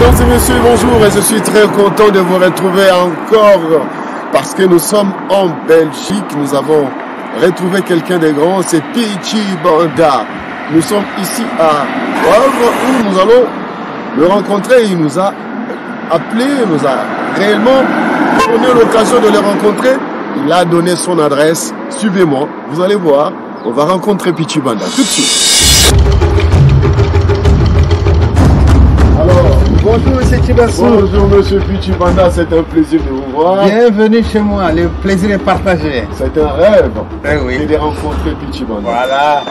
Mesdames et messieurs, bonjour et je suis très content de vous retrouver encore parce que nous sommes en Belgique. Nous avons retrouvé quelqu'un de grand, c'est Pichi Banda. Nous sommes ici à Wavre où nous allons le rencontrer. Il nous a appelé, nous a réellement donné l'occasion de le rencontrer. Il a donné son adresse. Suivez-moi, vous allez voir, on va rencontrer Pichi Banda tout de suite. Bonjour Monsieur Chibassou. Bonjour Monsieur Pichi Banda, c'est un plaisir de vous voir. Bienvenue chez moi, le plaisir est partagé. C'est un rêve oui. de rencontrer Pichi Banda. Voilà.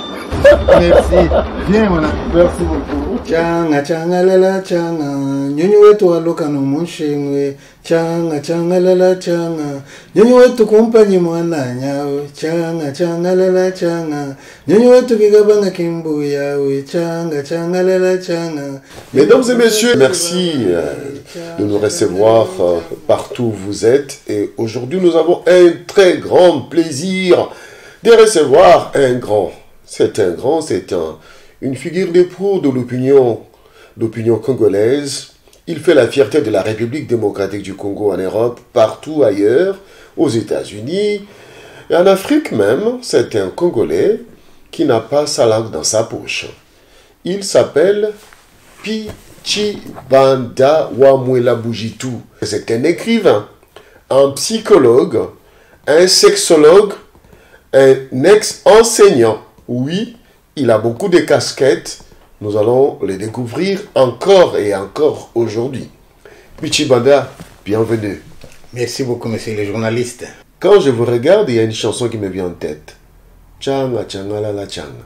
Merci. Viens mon ami. Merci beaucoup. Changa changa lala changa, nyonyi wetu waluka no munshimwe. Changa changa lala changa, nyonyi wetu kumpanyi mwana nyawe. Changa changa lala changa, nyonyi wetu kigabanga kimbuya we. Changa changa lala changa. Mesdames et messieurs, merci de nous recevoir partout où vous êtes. Et aujourd'hui, nous avons un très grand plaisir de recevoir un grand. C'est une figure de proue de l'opinion congolaise. Il fait la fierté de la République démocratique du Congo en Europe, partout ailleurs, aux États-Unis et en Afrique même. C'est un Congolais qui n'a pas sa langue dans sa poche. Il s'appelle Pichi Banda Wamwela Bujitu. C'est un écrivain, un psychologue, un sexologue, un ex-enseignant. Oui, il a beaucoup de casquettes. Nous allons les découvrir encore et encore aujourd'hui. Pichi Banda, bienvenue. Merci beaucoup, monsieur le journaliste. Quand je vous regarde, il y a une chanson qui me vient en tête. Changa changa la la changa.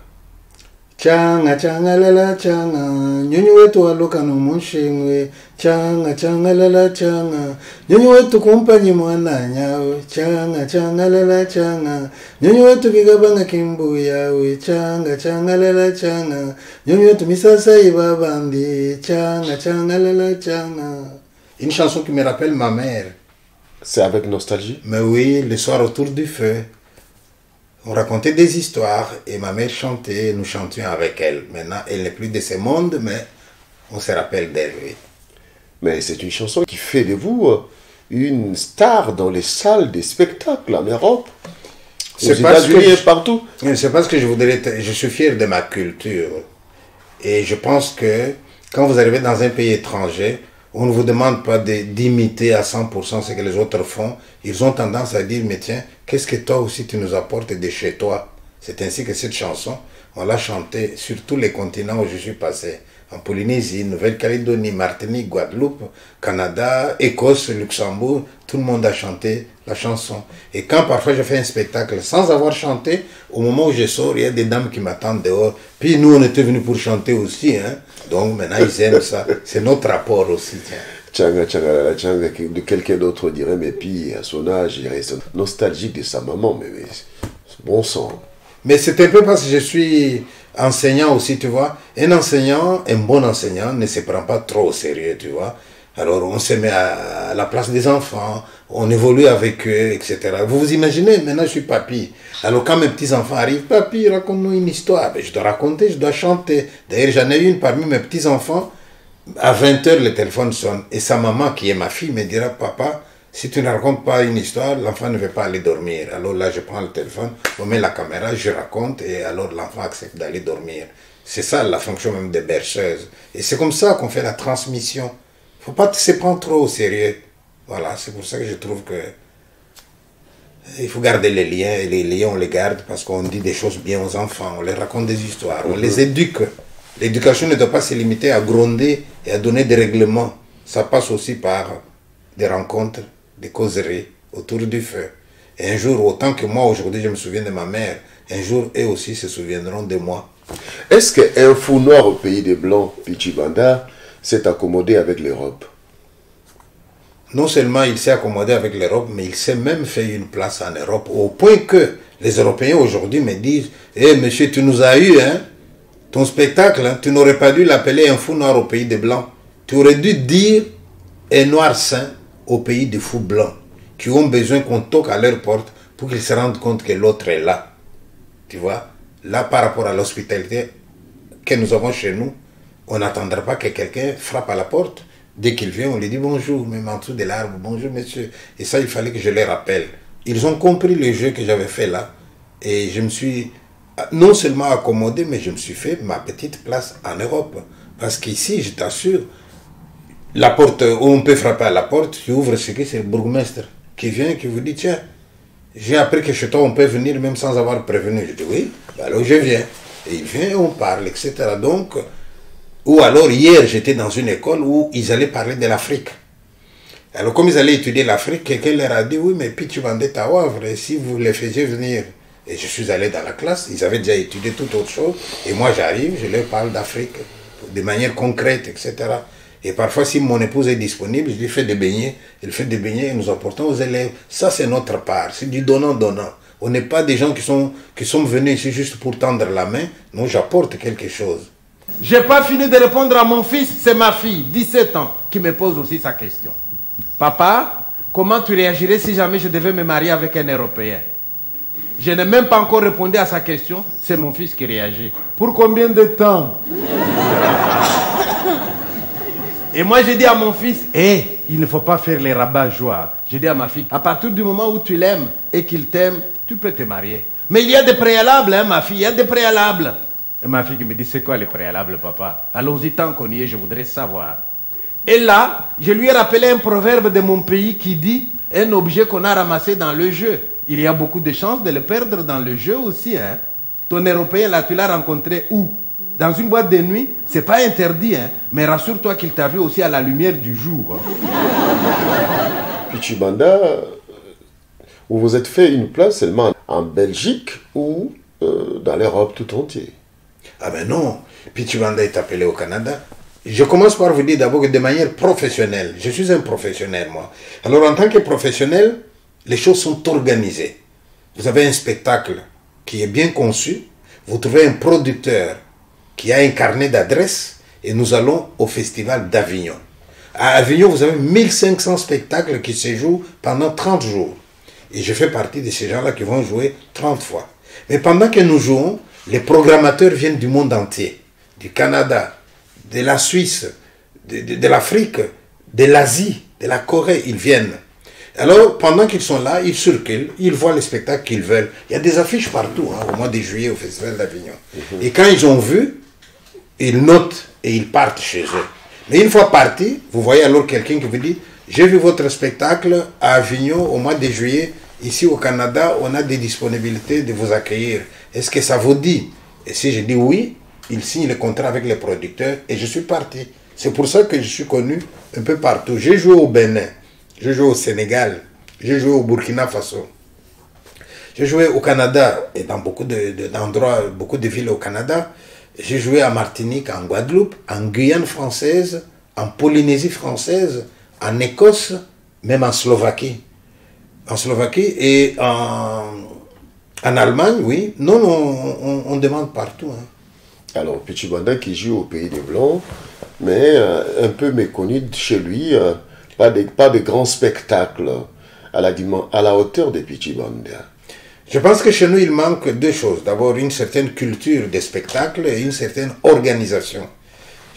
Changa changa lala changa, nyonyi wetu waluka no munshimwe. Changa changa lala changa, nyonyi wetu kumpanyi mwana nyawe. Changa changa lala changa, nyonyi wetu kigabanga kimbuya we. Changa changa lala changa, nyonyi wetu misasa ibabandi. Changa changa lala changa. Une chanson qui me rappelle ma mère. C'est avec nostalgie? Mais oui, le soir autour du feu. On racontait des histoires et ma mère chantait, nous chantions avec elle. Maintenant, elle n'est plus de ce monde, mais on se rappelle d'elle, oui. Mais c'est une chanson qui fait de vous une star dans les salles des spectacles en Europe, aux États-Unis et partout. C'est parce que je suis fier de ma culture. Et je pense que quand vous arrivez dans un pays étranger, on ne vous demande pas d'imiter à 100% ce que les autres font. Ils ont tendance à dire, mais tiens, qu'est-ce que toi aussi tu nous apportes de chez toi? C'est ainsi que cette chanson, on l'a chantée sur tous les continents où je suis passé. En Polynésie, Nouvelle-Calédonie, Martinique, Guadeloupe, Canada, Écosse, Luxembourg, tout le monde a chanté la chanson. Et quand parfois je fais un spectacle sans avoir chanté, au moment où je sors, il y a des dames qui m'attendent dehors. Puis nous, on était venus pour chanter aussi, hein. Donc maintenant, ils aiment ça. C'est notre rapport aussi, tiens. Tchanga, tchanga, la tchanga, de quelqu'un d'autre dirait, mais puis à son âge, il reste nostalgique de sa maman, mais c'est bon sang. Mais c'est un peu parce que je suis enseignant aussi, tu vois. Un enseignant, un bon enseignant, ne se prend pas trop au sérieux, tu vois. Alors on se met à la place des enfants, on évolue avec eux, etc. Vous vous imaginez, maintenant je suis papy. Alors quand mes petits-enfants arrivent, papy, raconte-nous une histoire. Ben, je dois raconter, je dois chanter. D'ailleurs, j'en ai une parmi mes petits-enfants. À 20h, le téléphone sonne. Et sa maman, qui est ma fille, me dira, papa, si tu ne racontes pas une histoire, l'enfant ne veut pas aller dormir. Alors là, je prends le téléphone, on met la caméra, je raconte, et alors l'enfant accepte d'aller dormir. C'est ça la fonction même des berceuses. Et c'est comme ça qu'on fait la transmission. Il ne faut pas se prendre trop au sérieux. Voilà, c'est pour ça que je trouve que il faut garder les liens. Et les liens, on les garde parce qu'on dit des choses bien aux enfants. On les raconte des histoires. On les éduque. L'éducation ne doit pas se limiter à gronder et à donner des règlements. Ça passe aussi par des rencontres, des causeries autour du feu. Et un jour, autant que moi, aujourd'hui, je me souviens de ma mère, un jour, eux aussi se souviendront de moi. Est-ce qu'un fou noir au pays des Blancs, Pichi Banda, s'est accommodé avec l'Europe? Non seulement il s'est accommodé avec l'Europe, mais il s'est même fait une place en Europe, au point que les Européens aujourd'hui me disent « Eh monsieur, tu nous as eu, hein? Ton spectacle, hein, tu n'aurais pas dû l'appeler un fou noir au pays des Blancs. Tu aurais dû dire un noir saint au pays des fous blancs, qui ont besoin qu'on toque à leur porte pour qu'ils se rendent compte que l'autre est là. » Tu vois? Là, par rapport à l'hospitalité que nous avons chez nous, on n'attendra pas que quelqu'un frappe à la porte, Dès qu'il vient, on lui dit bonjour, même en dessous de l'arbre, bonjour monsieur. Et ça, il fallait que je les rappelle. Ils ont compris le jeu que j'avais fait là. Et je me suis non seulement accommodé, mais je me suis fait ma petite place en Europe. Parce qu'ici, je t'assure, la porte où on peut frapper à la porte, tu ouvres ce qui c'est le bourgmestre qui vient, qui vous dit tiens, j'ai appris que chez toi on peut venir même sans avoir prévenu. Je dis oui, alors je viens. Et il vient, on parle, etc. Donc, ou alors hier j'étais dans une école où ils allaient parler de l'Afrique. Alors comme ils allaient étudier l'Afrique, quelqu'un leur a dit oui mais puis tu vendais à Wavre et si vous les faisiez venir. Et je suis allé dans la classe, ils avaient déjà étudié toute autre chose. Et moi j'arrive, je leur parle d'Afrique de manière concrète, etc. Et parfois, si mon épouse est disponible, je lui fais des beignets. Elle fait des beignets et nous apportons aux élèves. Ça, c'est notre part. C'est du donnant-donnant. On n'est pas des gens qui sont venus ici juste pour tendre la main. Non, j'apporte quelque chose. J'ai pas fini de répondre à mon fils, c'est ma fille, 17 ans, qui me pose aussi sa question. Papa, comment tu réagirais si jamais je devais me marier avec un Européen? Je n'ai même pas encore répondu à sa question, c'est mon fils qui réagit. Pour combien de temps? Et moi, je dis à mon fils, il ne faut pas faire les rabat-joie. Je dis à ma fille, à partir du moment où tu l'aimes et qu'il t'aime, tu peux te marier. Mais il y a des préalables, hein, ma fille, il y a des préalables. Et ma fille me dit, c'est quoi les préalables, papa? Allons-y, tant qu'on y est, je voudrais savoir. Et là, je lui ai rappelé un proverbe de mon pays qui dit, un objet qu'on a ramassé dans le jeu. Il y a beaucoup de chances de le perdre dans le jeu aussi. Hein. Ton Européen, là, tu l'as rencontré où? Dans une boîte de nuit, c'est pas interdit, hein, mais rassure-toi qu'il t'a vu aussi à la lumière du jour. Hein. Pichi Banda, vous vous êtes fait une place seulement en Belgique ou dans l'Europe tout entière? Ah ben non, Pichi Banda est appelé au Canada. Je commence par vous dire d'abord que de manière professionnelle, je suis un professionnel moi. Alors en tant que professionnel, les choses sont organisées. Vous avez un spectacle qui est bien conçu, vous trouvez un producteur qui a un carnet d'adresses et nous allons au festival d'Avignon. À Avignon, vous avez 1500 spectacles qui se jouent pendant 30 jours. Et je fais partie de ces gens-là qui vont jouer 30 fois. Mais pendant que nous jouons, les programmateurs viennent du monde entier. Du Canada, de la Suisse, de l'Afrique, de l'Asie, de la Corée, ils viennent. Alors, pendant qu'ils sont là, ils circulent, ils voient les spectacles qu'ils veulent. Il y a des affiches partout, hein, au mois de juillet au Festival d'Avignon. Et quand ils ont vu, ils notent et ils partent chez eux. Mais une fois partis, vous voyez alors quelqu'un qui vous dit « J'ai vu votre spectacle à Avignon au mois de juillet. Ici au Canada, on a des disponibilités de vous accueillir. Est-ce que ça vous dit ?» Et si je dis oui, il signe le contrat avec les producteurs et je suis parti. C'est pour ça que je suis connu un peu partout. J'ai joué au Bénin, j'ai joué au Sénégal, j'ai joué au Burkina Faso. J'ai joué au Canada et dans beaucoup d'endroits, beaucoup de villes au Canada. J'ai joué à Martinique, en Guadeloupe, en Guyane française, en Polynésie française, en Écosse, même en Slovaquie. En Slovaquie et en Allemagne, oui. Non, on demande partout. Hein. Alors, Pichi Banda qui joue au Pays des Blancs, mais un peu méconnu chez lui, pas de grands spectacles à la hauteur de Pichi Banda. Je pense que chez nous, il manque deux choses. D'abord, une certaine culture des spectacles et une certaine organisation.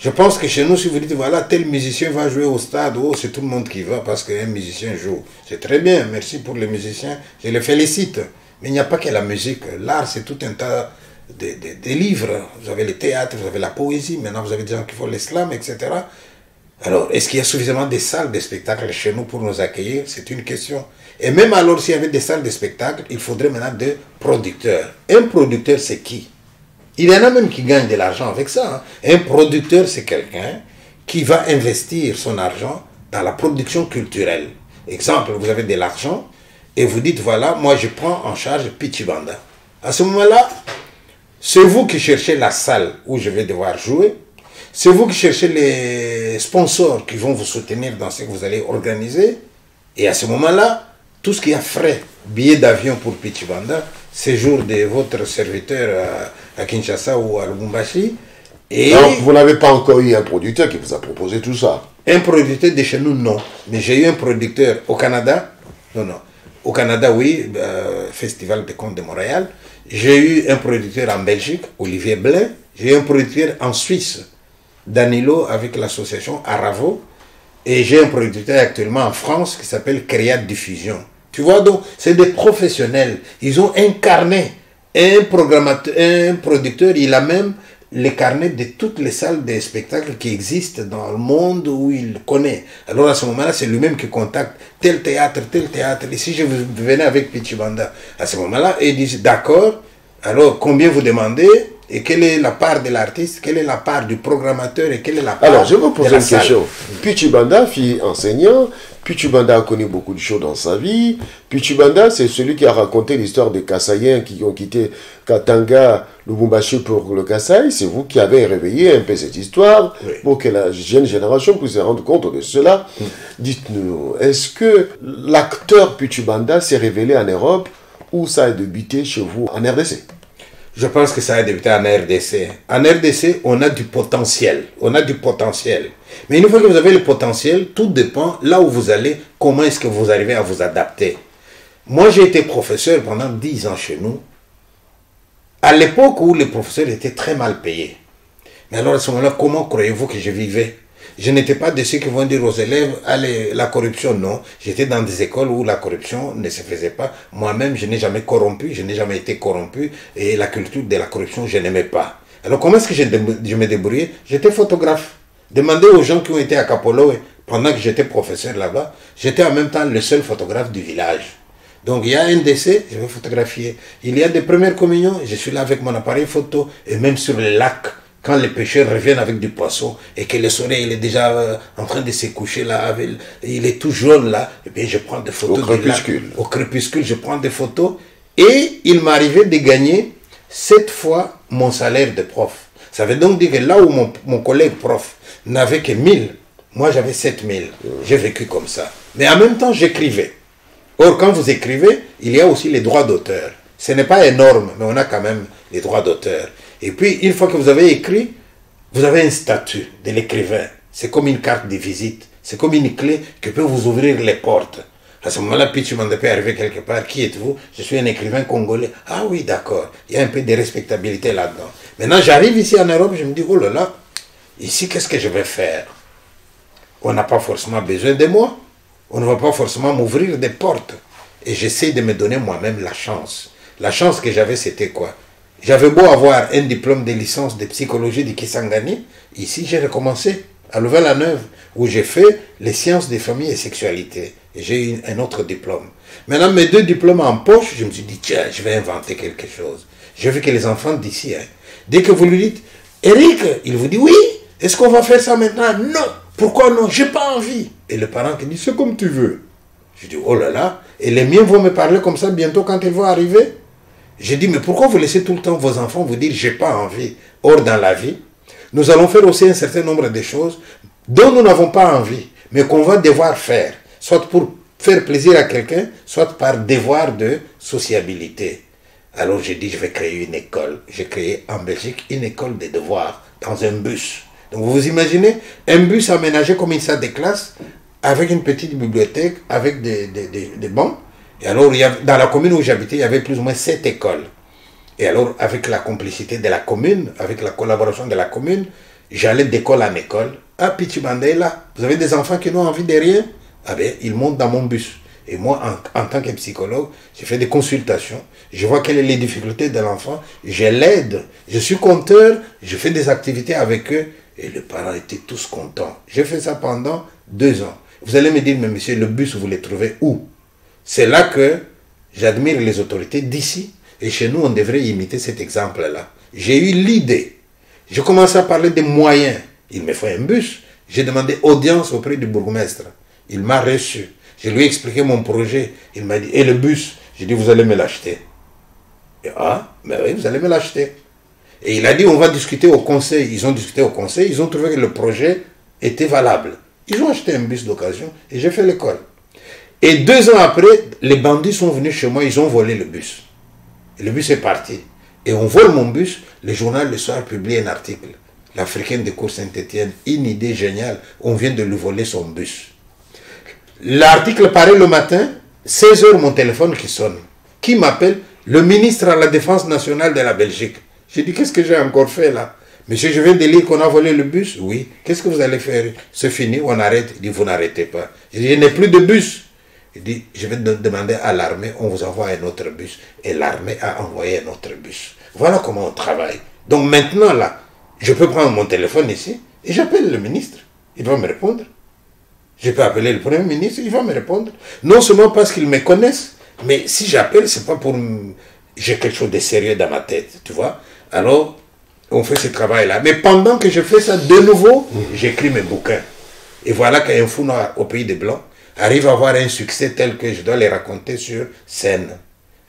Je pense que chez nous, si vous dites, voilà, tel musicien va jouer au stade, oh, c'est tout le monde qui va parce qu'un musicien joue. C'est très bien, merci pour les musiciens, je les félicite. Mais il n'y a pas que la musique. L'art, c'est tout un tas de livres. Vous avez le théâtre, vous avez la poésie, maintenant vous avez des gens qui font l'islam, etc. Alors, est-ce qu'il y a suffisamment de salles de spectacle chez nous pour nous accueillir? C'est une question. Et même alors, s'il y avait des salles de spectacle, il faudrait maintenant des producteurs. Un producteur, c'est qui? Il y en a même qui gagnent de l'argent avec ça. Hein. Un producteur, c'est quelqu'un qui va investir son argent dans la production culturelle. Exemple, vous avez de l'argent et vous dites, voilà, moi je prends en charge Pichi Banda. À ce moment-là, c'est vous qui cherchez la salle où je vais devoir jouer. C'est vous qui cherchez les sponsors qui vont vous soutenir dans ce que vous allez organiser. Et à ce moment-là, tout ce qui a frais, billets d'avion pour Pichi Banda, séjour de votre serviteur à Kinshasa ou à Lubumbashi. Et donc, vous n'avez pas encore eu un producteur qui vous a proposé tout ça? Un producteur de chez nous, non. Mais j'ai eu un producteur au Canada. Non. Au Canada, oui, Festival des Contes de Montréal. J'ai eu un producteur en Belgique, Olivier Blin. J'ai eu un producteur en Suisse, Danilo, avec l'association Aravo. Et j'ai un producteur actuellement en France qui s'appelle Créat Diffusion. Tu vois, donc, c'est des professionnels. Ils ont incarné un programmateur, un producteur, il a même les carnets de toutes les salles de spectacle qui existent dans le monde où il connaît. Alors à ce moment-là, c'est lui-même qui contacte tel théâtre. Et si je venais avec Pichibanda, à ce moment-là, il dit d'accord, alors combien vous demandez et quelle est la part de l'artiste, quelle est la part du programmateur et quelle est la part de la salle. Alors, je vais vous poser une question. Pichibanda, fille enseignant, Pichibanda a connu beaucoup de choses dans sa vie. Pichibanda, c'est celui qui a raconté l'histoire des Kassaïens qui ont quitté Katanga, Lubumbashi pour le Kasaï. C'est vous qui avez réveillé un peu cette histoire pour que la jeune génération puisse se rendre compte de cela. Dites-nous, est-ce que l'acteur Pichibanda s'est révélé en Europe ou ça a débuté chez vous en RDC? Je pense que ça a débuté en RDC. En RDC, on a du potentiel. On a du potentiel. Mais une fois que vous avez le potentiel, tout dépend là où vous allez, comment est-ce que vous arrivez à vous adapter. Moi, j'ai été professeur pendant 10 ans chez nous, à l'époque où les professeurs étaient très mal payés. Mais alors à ce moment-là, comment croyez-vous que je vivais? Je n'étais pas de ceux qui vont dire aux élèves, allez, la corruption, non. J'étais dans des écoles où la corruption ne se faisait pas. Moi-même, je n'ai jamais corrompu, je n'ai jamais été corrompu. Et la culture de la corruption, je n'aimais pas. Alors, comment est-ce que je me débrouillais? J'étais photographe. Demandez aux gens qui ont été à Kapolo, pendant que j'étais professeur là-bas, j'étais en même temps le seul photographe du village. Donc, il y a un décès, je vais photographier. Il y a des premières communions, je suis là avec mon appareil photo, et même sur le lac. Quand les pêcheurs reviennent avec du poisson et que le soleil il est déjà en train de se coucher là, il est tout jaune là, et bien je prends des photos. Au crépuscule, je prends des photos. Et il m'arrivait de gagner 7 fois mon salaire de prof. Ça veut donc dire que là où mon collègue prof n'avait que 1000, moi j'avais 7000. J'ai vécu comme ça. Mais en même temps, j'écrivais. Or, quand vous écrivez, il y a aussi les droits d'auteur. Ce n'est pas énorme, mais on a quand même les droits d'auteur. Et puis, une fois que vous avez écrit, vous avez un statut de l'écrivain. C'est comme une carte de visite. C'est comme une clé qui peut vous ouvrir les portes. À ce moment-là, Pichibanda peut arriver quelque part. Qui êtes-vous? Je suis un écrivain congolais. Ah oui, d'accord. Il y a un peu de respectabilité là-dedans. Maintenant, j'arrive ici en Europe, je me dis, oh là là, ici, qu'est-ce que je vais faire? On n'a pas forcément besoin de moi. On ne va pas forcément m'ouvrir des portes. Et j'essaie de me donner moi-même la chance. La chance que j'avais, c'était quoi? J'avais beau avoir un diplôme de licence de psychologie de Kisangani, ici j'ai recommencé à Louvain-la-Neuve, où j'ai fait les sciences des familles et sexualité. Et j'ai eu un autre diplôme. Maintenant, mes 2 diplômes en poche, je me suis dit, tiens, je vais inventer quelque chose. J'ai vu que les enfants d'ici, dès que vous lui dites, Eric, il vous dit, oui, est-ce qu'on va faire ça maintenant? Non. Pourquoi non? J'ai pas envie. Et le parent qui dit, c'est comme tu veux. Je dis, oh là là, et les miens vont me parler comme ça bientôt quand ils vont arriver. J'ai dit, mais pourquoi vous laissez tout le temps vos enfants vous dire, j'ai pas envie? Or, dans la vie, nous allons faire aussi un certain nombre de choses dont nous n'avons pas envie, mais qu'on va devoir faire, soit pour faire plaisir à quelqu'un, soit par devoir de sociabilité. Alors j'ai dit, je vais créer une école. J'ai créé en Belgique une école des devoirs dans un bus. Donc vous vous imaginez, un bus aménagé comme une salle de classe, avec une petite bibliothèque, avec des bancs. Et alors, dans la commune où j'habitais, il y avait plus ou moins 7 écoles. Et alors, avec la complicité de la commune, avec la collaboration de la commune, j'allais d'école en école. Ah, Pichibanda est là. Vous avez des enfants qui n'ont envie de rien? Ah bien, ils montent dans mon bus. Et moi, en tant que psychologue, je fais des consultations. Je vois quelles sont les difficultés de l'enfant. Je l'aide. Je suis compteur. Je fais des activités avec eux. Et les parents étaient tous contents. J'ai fait ça pendant 2 ans. Vous allez me dire, mais monsieur, le bus, vous le trouvez où? C'est là que j'admire les autorités d'ici. Et chez nous, on devrait imiter cet exemple-là. J'ai eu l'idée. J'ai commencé à parler des moyens. Il me faut un bus. J'ai demandé audience auprès du bourgmestre. Il m'a reçu. Je lui ai expliqué mon projet. Il m'a dit, et le bus? J'ai dit, vous allez me l'acheter. Ah, mais oui, vous allez me l'acheter. Et il a dit, on va discuter au conseil. Ils ont discuté au conseil. Ils ont trouvé que le projet était valable. Ils ont acheté un bus d'occasion et j'ai fait l'école. Et 2 ans après, les bandits sont venus chez moi, ils ont volé le bus. Et le bus est parti. Et on vole mon bus, le journal Le Soir publie un article. L'Africain de Cour Saint-Étienne, une idée géniale, on vient de lui voler son bus. L'article paraît le matin, 16 h mon téléphone qui sonne. Qui m'appelle? Le ministre à la Défense nationale de la Belgique. J'ai dit, qu'est-ce que j'ai encore fait là? Monsieur, je viens de lire qu'on a volé le bus. Oui. Qu'est-ce que vous allez faire? C'est fini, on arrête. Il dit, vous n'arrêtez pas. Je dis, je n'ai plus de bus. Il dit, je vais demander à l'armée, on vous envoie un autre bus. Et l'armée a envoyé un autre bus. Voilà comment on travaille. Donc maintenant, là, je peux prendre mon téléphone ici et j'appelle le ministre. Il va me répondre. Je peux appeler le Premier ministre, il va me répondre. Non seulement parce qu'ils me connaissent, mais si j'appelle, c'est pas pour... J'ai quelque chose de sérieux dans ma tête, tu vois. Alors, on fait ce travail-là. Mais pendant que je fais ça de nouveau, j'écris mes bouquins. Et voilà qu'un fou noir au pays des Blancs arrive à avoir un succès tel que je dois les raconter sur scène.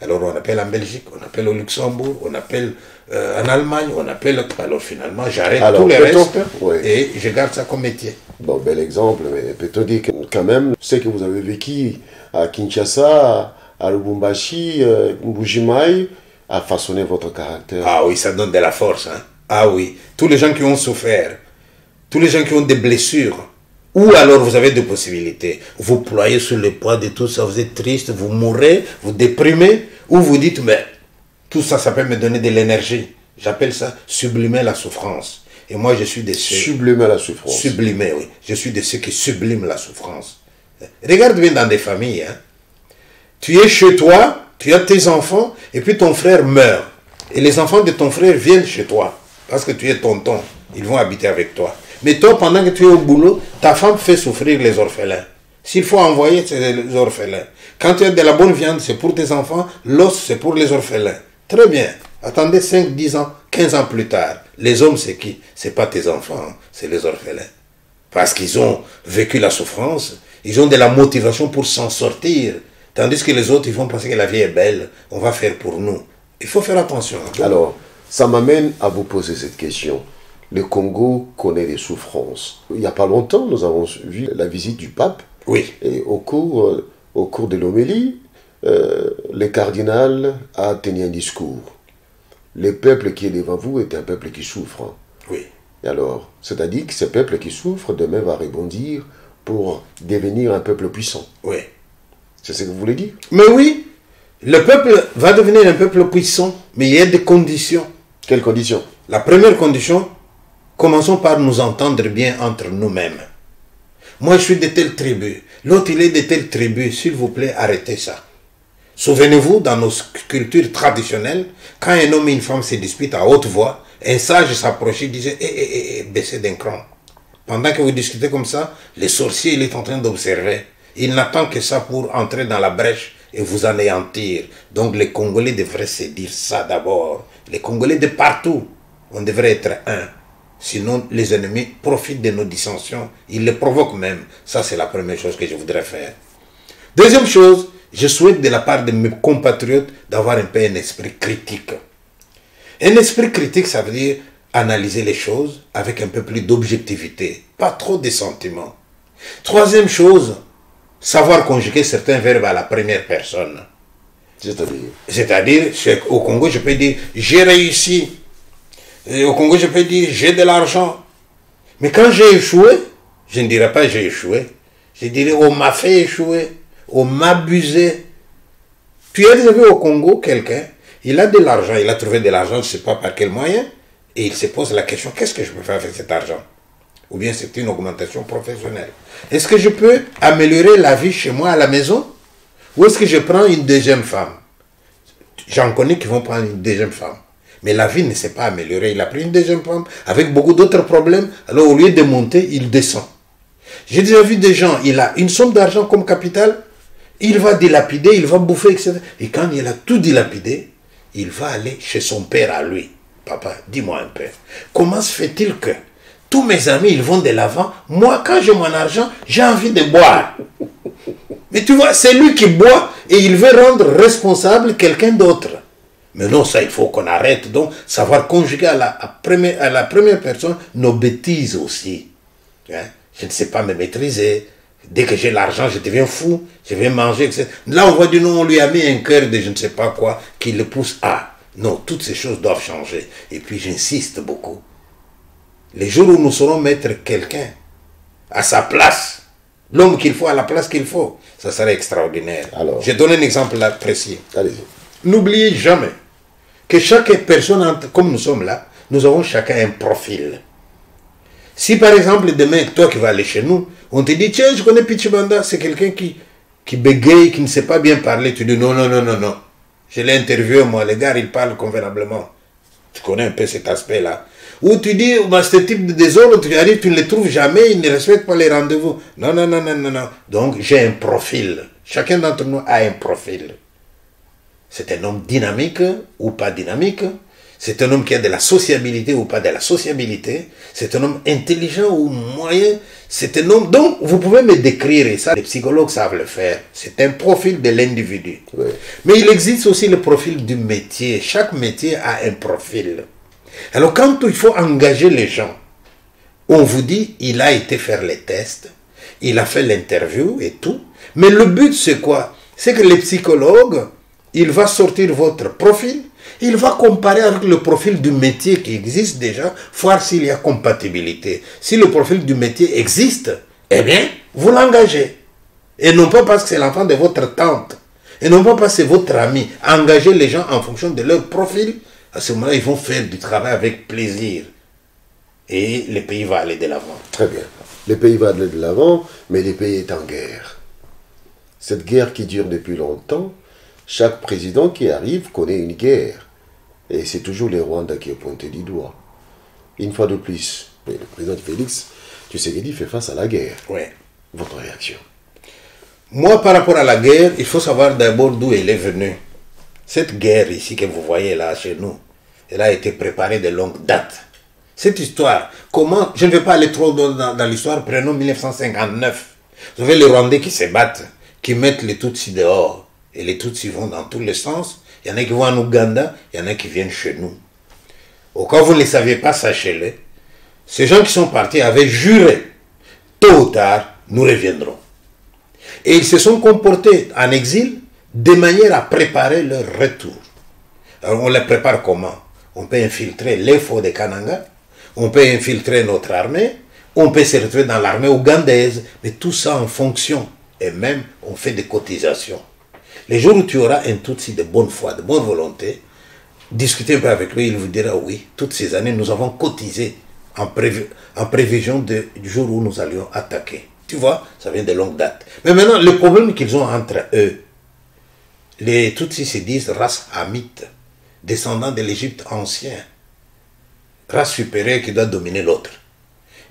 Alors on appelle en Belgique, on appelle au Luxembourg, on appelle en Allemagne, on appelle... Alors finalement, j'arrête tout le reste et je garde ça comme métier. Bon, bel exemple, mais peut-on dire que quand même, ce que vous avez vécu à Kinshasa, à Lubumbashi, Mbujimaï, a façonné votre caractère. Ah oui, ça donne de la force. Hein? Ah oui, tous les gens qui ont souffert, tous les gens qui ont des blessures, ou alors vous avez des possibilités. Vous ployez sous le poids de tout ça, vous êtes triste, vous mourrez, vous déprimez, ou vous dites, mais tout ça, ça peut me donner de l'énergie. J'appelle ça sublimer la souffrance. Et moi, je suis de ceux... Sublimer la souffrance. Sublimer, oui. Je suis de ceux qui subliment la souffrance. Regarde bien dans des familles. Hein. Tu es chez toi, tu as tes enfants, et puis ton frère meurt. Et les enfants de ton frère viennent chez toi, parce que tu es tonton. Ils vont habiter avec toi. Mais toi, pendant que tu es au boulot, ta femme fait souffrir les orphelins. S'il faut envoyer, c'est les orphelins. Quand tu as de la bonne viande, c'est pour tes enfants. L'os, c'est pour les orphelins. Très bien. Attendez 5, 10 ans, 15 ans plus tard. Les hommes, c'est qui? C'est pas tes enfants, hein, c'est les orphelins. Parce qu'ils ont vécu la souffrance, ils ont de la motivation pour s'en sortir. Tandis que les autres, ils vont penser que la vie est belle, on va faire pour nous. Il faut faire attention. Alors, ça m'amène à vous poser cette question. Le Congo connaît des souffrances. Il n'y a pas longtemps, nous avons vu la visite du pape. Oui. Et au cours de l'homélie, le cardinal a tenu un discours. Le peuple qui est devant vous est un peuple qui souffre. Oui. Et alors, c'est-à-dire que ce peuple qui souffre, demain va rebondir pour devenir un peuple puissant. Oui. C'est ce que vous voulez dire? Mais oui, le peuple va devenir un peuple puissant, mais il y a des conditions. Quelles conditions? La première condition, commençons par nous entendre bien entre nous-mêmes. Moi, je suis de telle tribu, l'autre, il est de telle tribu. S'il vous plaît, arrêtez ça. Souvenez-vous, dans nos cultures traditionnelles, quand un homme et une femme se disputent à haute voix, un sage s'approchait et disait baissez d'un cran. Pendant que vous discutez comme ça, le sorcier il est en train d'observer. Il n'attend que ça pour entrer dans la brèche et vous anéantir. Donc les Congolais devraient se dire ça d'abord. Les Congolais de partout, on devrait être un. Sinon, les ennemis profitent de nos dissensions. Ils les provoquent même. Ça, c'est la première chose que je voudrais faire. Deuxième chose, je souhaite de la part de mes compatriotes d'avoir un peu un esprit critique. Un esprit critique, ça veut dire analyser les choses avec un peu plus d'objectivité. Pas trop de sentiments. Troisième chose, savoir conjuguer certains verbes à la première personne. C'est-à-dire, au Congo, je peux dire « j'ai réussi ». Et au Congo, je peux dire « j'ai de l'argent ». Mais quand j'ai échoué, je ne dirais pas « j'ai échoué ». Je dirais « on m'a fait échouer ». On m'abusait. Tu as déjà vu au Congo quelqu'un, il a de l'argent, il a trouvé de l'argent, je ne sais pas par quel moyen, et il se pose la question, qu'est-ce que je peux faire avec cet argent? Ou bien c'est une augmentation professionnelle. Est-ce que je peux améliorer la vie chez moi à la maison? Ou est-ce que je prends une deuxième femme? J'en connais qui vont prendre une deuxième femme. Mais la vie ne s'est pas améliorée. Il a pris une deuxième femme avec beaucoup d'autres problèmes. Alors au lieu de monter, il descend. J'ai déjà vu des gens, il a une somme d'argent comme capital, il va dilapider, il va bouffer, etc. Et quand il a tout dilapidé, il va aller chez son père à lui. Papa, dis-moi un peu, comment se fait-il que tous mes amis, ils vont de l'avant, moi, quand j'ai mon argent, j'ai envie de boire. Mais tu vois, c'est lui qui boit et il veut rendre responsable quelqu'un d'autre. Mais non, ça, il faut qu'on arrête. Donc, savoir conjuguer à la première personne nos bêtises aussi. Hein? Je ne sais pas me maîtriser. Dès que j'ai l'argent, je deviens fou, je vais manger, etc. Là, on voit du nom, on lui a mis un cœur de je ne sais pas quoi qui le pousse à. Non, toutes ces choses doivent changer. Et puis, j'insiste beaucoup. Les jours où nous saurons mettre quelqu'un à sa place, l'homme qu'il faut à la place qu'il faut, ça serait extraordinaire. Alors, je donne un exemple là précis. Allez-y. N'oubliez jamais que chaque personne, comme nous sommes là, nous avons chacun un profil. Si par exemple, demain, toi qui vas aller chez nous, on te dit, tiens, je connais Pichibanda, c'est quelqu'un qui bégaye, qui ne sait pas bien parler. Tu dis, non, non, non, non, non. Je l'ai interviewé, moi, les gars, ils parlent convenablement. Tu connais un peu cet aspect-là. Ou tu dis, bah, ce type de désordre, tu arrives, tu ne les trouves jamais, ils ne respectent pas les rendez-vous. Non, non, non, non, non, non. Donc, j'ai un profil. Chacun d'entre nous a un profil. C'est un homme dynamique ou pas dynamique. C'est un homme qui a de la sociabilité ou pas de la sociabilité. C'est un homme intelligent ou moyen. C'est un homme... Donc, vous pouvez me décrire, et ça, les psychologues savent le faire. C'est un profil de l'individu. Oui. Mais il existe aussi le profil du métier. Chaque métier a un profil. Alors, quand il faut engager les gens, on vous dit, il a été faire les tests, il a fait l'interview et tout. Mais le but, c'est quoi? C'est que les psychologues, il va sortir votre profil, il va comparer avec le profil du métier qui existe déjà, voir s'il y a compatibilité. Si le profil du métier existe, eh bien, vous l'engagez. Et non pas parce que c'est l'enfant de votre tante, et non pas parce que c'est votre ami. Engagez les gens en fonction de leur profil. À ce moment-là, ils vont faire du travail avec plaisir. Et le pays va aller de l'avant. Très bien. Le pays va aller de l'avant, mais le pays est en guerre. Cette guerre qui dure depuis longtemps, chaque président qui arrive connaît une guerre. Et c'est toujours les Rwandais qui est pointé du doigt. Une fois de plus, le président Félix Tshisekedi fait face à la guerre. Ouais. Votre réaction? Moi, par rapport à la guerre, il faut savoir d'abord d'où elle est venue. Cette guerre ici que vous voyez là chez nous, elle a été préparée de longue date. Cette histoire, comment, je ne vais pas aller trop dans l'histoire, prenons 1959. Vous avez les Rwandais qui se battent, qui mettent les Tutsis dehors. Et les Tutsis vont dans tous les sens. Il y en a qui vont en Ouganda, il y en a qui viennent chez nous. Au cas où vous ne le saviez pas, sachez-le. Ces gens qui sont partis avaient juré, tôt ou tard, nous reviendrons. Et ils se sont comportés en exil de manière à préparer leur retour. Alors on les prépare comment? On peut infiltrer les forts de Kananga, on peut infiltrer notre armée, on peut se retrouver dans l'armée ougandaise, mais tout ça en fonction. Et même, on fait des cotisations. Les jours où tu auras un Tutsi de bonne foi, de bonne volonté, discutez un peu avec lui, il vous dira oui, toutes ces années, nous avons cotisé en prévision du jour où nous allions attaquer. Tu vois, ça vient de longue date. Mais maintenant, le problème qu'ils ont entre eux, les Tutsis se disent race hamite, descendants de l'Égypte ancien, race supérieure qui doit dominer l'autre.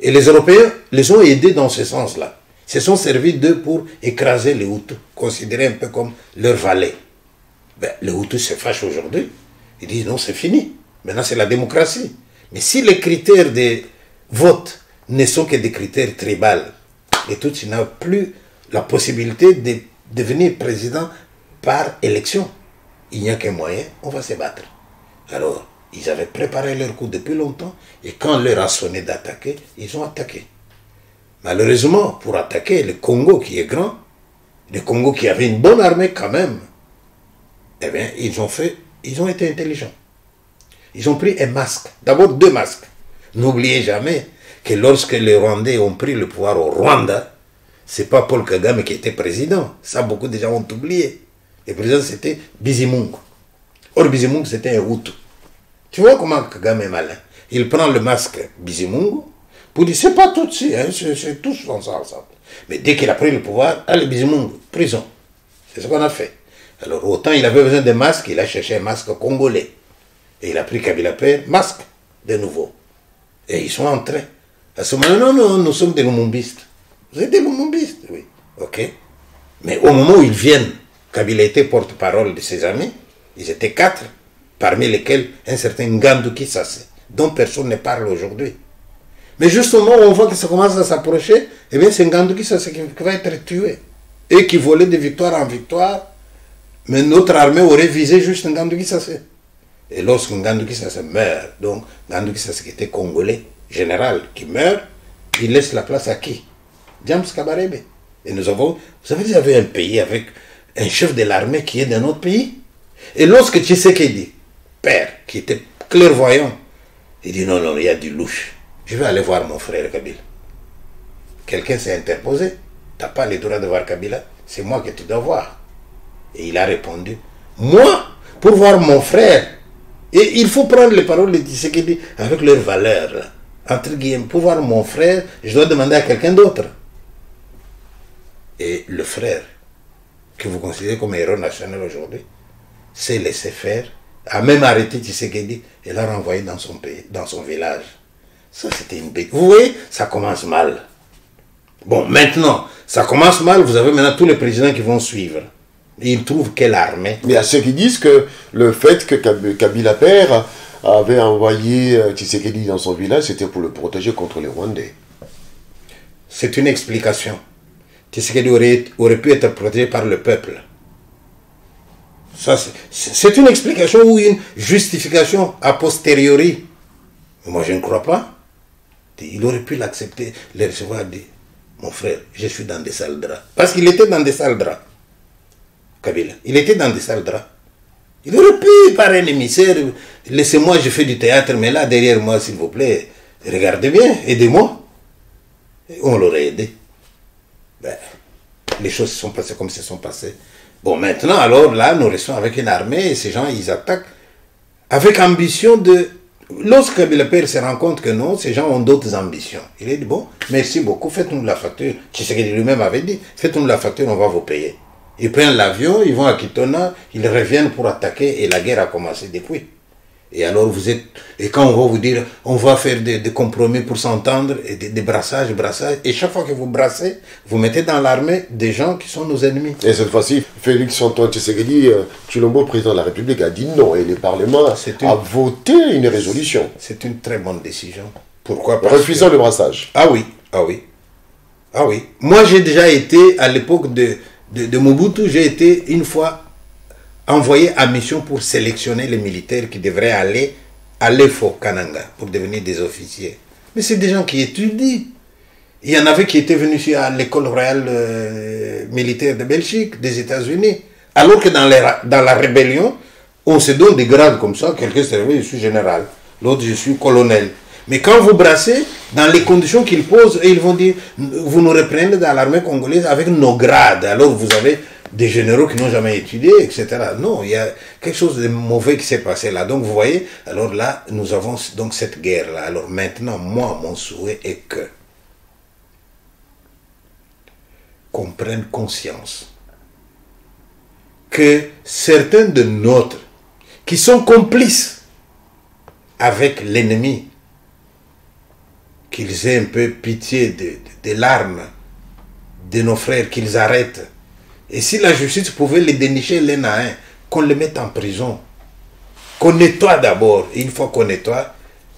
Et les Européens les ont aidés dans ce sens-là. Se sont servis d'eux pour écraser les Hutus, considérés un peu comme leur valet. Ben, les Hutus se fâchent aujourd'hui. Ils disent non, c'est fini. Maintenant, c'est la démocratie. Mais si les critères de vote ne sont que des critères tribaux, les Tutsis n'ont plus la possibilité de devenir président par élection. Il n'y a qu'un moyen, on va se battre. Alors, ils avaient préparé leur coup depuis longtemps, et quand leur a sonné d'attaquer, ils ont attaqué. Malheureusement, pour attaquer le Congo qui est grand, le Congo qui avait une bonne armée quand même, eh bien, ils ont été intelligents. Ils ont pris un masque, d'abord 2 masques. N'oubliez jamais que lorsque les Rwandais ont pris le pouvoir au Rwanda, c'est pas Paul Kagame qui était président. Ça, beaucoup de gens ont oublié. Le président, c'était Bizimungu. Or, Bizimungu, c'était un Hutu. Tu vois comment Kagame est malin? Il prend le masque Bizimungu pour dire, c'est pas tout ça, hein, c'est tous ensemble. Mais dès qu'il a pris le pouvoir, allez, Bizimungu, prison. C'est ce qu'on a fait. Alors, autant il avait besoin de masques, il a cherché un masque congolais. Et il a pris Kabila Père, masque, de nouveau. Et ils sont entrés. À ce moment-là, non, non, nous sommes des lumumbistes. Vous êtes des lumumbistes, oui. Ok. Mais au moment où ils viennent, Kabila était porte-parole de ses amis, ils étaient 4, parmi lesquels un certain Ngandu Kisase, dont personne ne parle aujourd'hui. Mais juste au moment où on voit que ça commence à s'approcher, eh bien c'est Ngandu Kisase qui va être tué. Et qui volait de victoire en victoire, mais notre armée aurait visé juste Ngandu Kisase. Et lorsque Ngandu Kisase meurt, donc Ngandu Kisase qui était congolais, général, qui meurt, il laisse la place à qui? James Kabarebe. Et nous avons, vous avez déjà vu un pays avec un chef de l'armée qui est d'un autre pays? Et lorsque Tshisekedi, père, qui était clairvoyant, il dit non, non, il y a du louche. Je vais aller voir mon frère Kabila. Quelqu'un s'est interposé. Tu n'as pas le droit de voir Kabila. C'est moi que tu dois voir. Et il a répondu, moi, pour voir mon frère, Et il faut prendre les paroles de Tshisekedi avec leurs valeurs. Là. Entre guillemets, pour voir mon frère, je dois demander à quelqu'un d'autre. Et le frère, que vous considérez comme héros national aujourd'hui, s'est laissé faire, a même arrêté Tshisekedi et l'a renvoyé dans son pays, dans son village. Ça, c'était une bête. Vous voyez, ça commence mal. Bon, maintenant, ça commence mal, vous avez maintenant tous les présidents qui vont suivre. Ils trouvent quelle armée. Mais il y a ceux qui disent que le fait que Kabila père avait envoyé Tshisekedi dans son village, c'était pour le protéger contre les Rwandais. C'est une explication. Tshisekedi aurait pu être protégé par le peuple. Ça, c'est une explication ou une justification a posteriori. Mais moi, je ne crois pas. Il aurait pu l'accepter, le recevoir, dire, mon frère, je suis dans des sales draps. Parce qu'il était dans des sales draps. Kabila, il était dans des sales draps. Il aurait pu, par un émissaire, laissez-moi, je fais du théâtre, mais là, derrière moi, s'il vous plaît, regardez bien, aidez-moi. On l'aurait aidé. Ben, les choses se sont passées comme se sont passées. Bon, maintenant, alors là, nous restons avec une armée et ces gens, ils attaquent avec ambition de... Lorsque Kabila père se rend compte que non, ces gens ont d'autres ambitions. Il a dit, bon, merci beaucoup, faites-nous la facture. Tshisekedi lui-même avait dit, faites-nous la facture, on va vous payer. Ils prennent l'avion, ils vont à Kitona, ils reviennent pour attaquer et la guerre a commencé depuis. Et alors vous êtes... Et quand on va vous dire, on va faire des compromis pour s'entendre, et des brassages, et chaque fois que vous brassez, vous mettez dans l'armée des gens qui sont nos ennemis. Et cette fois-ci, Félix Antoine Tshisekedi, Tshilombo, président de la République, a dit non. Et le Parlement a voté une résolution. C'est une très bonne décision. Pourquoi? Refusant le brassage. Ah oui, ah oui. Ah oui. Moi, j'ai déjà été, à l'époque de Mobutu, j'ai été une fois envoyé à mission pour sélectionner les militaires qui devraient aller à l'EFO Kananga pour devenir des officiers. Mais c'est des gens qui étudient. Il y en avait qui étaient venus ici à l'école royale militaire de Belgique, des États-Unis. Alors que dans la rébellion, on se donne des grades comme ça. Quelqu'un s'est réveillé, je suis général. L'autre, je suis colonel. Mais quand vous brassez, dans les conditions qu'ils posent, ils vont dire, vous nous reprenez dans l'armée congolaise avec nos grades. Alors vous avez des généraux qui n'ont jamais étudié, etc. Non, il y a quelque chose de mauvais qui s'est passé là. Donc vous voyez, alors là, nous avons donc cette guerre-là. Alors maintenant, moi, mon souhait est qu'on prenne conscience que certains de nôtres qui sont complices avec l'ennemi, qu'ils aient un peu pitié des larmes de nos frères, qu'ils arrêtent. Et si la justice pouvait les dénicher l'un à un, qu'on les mette en prison, qu'on nettoie d'abord. Et une fois qu'on nettoie,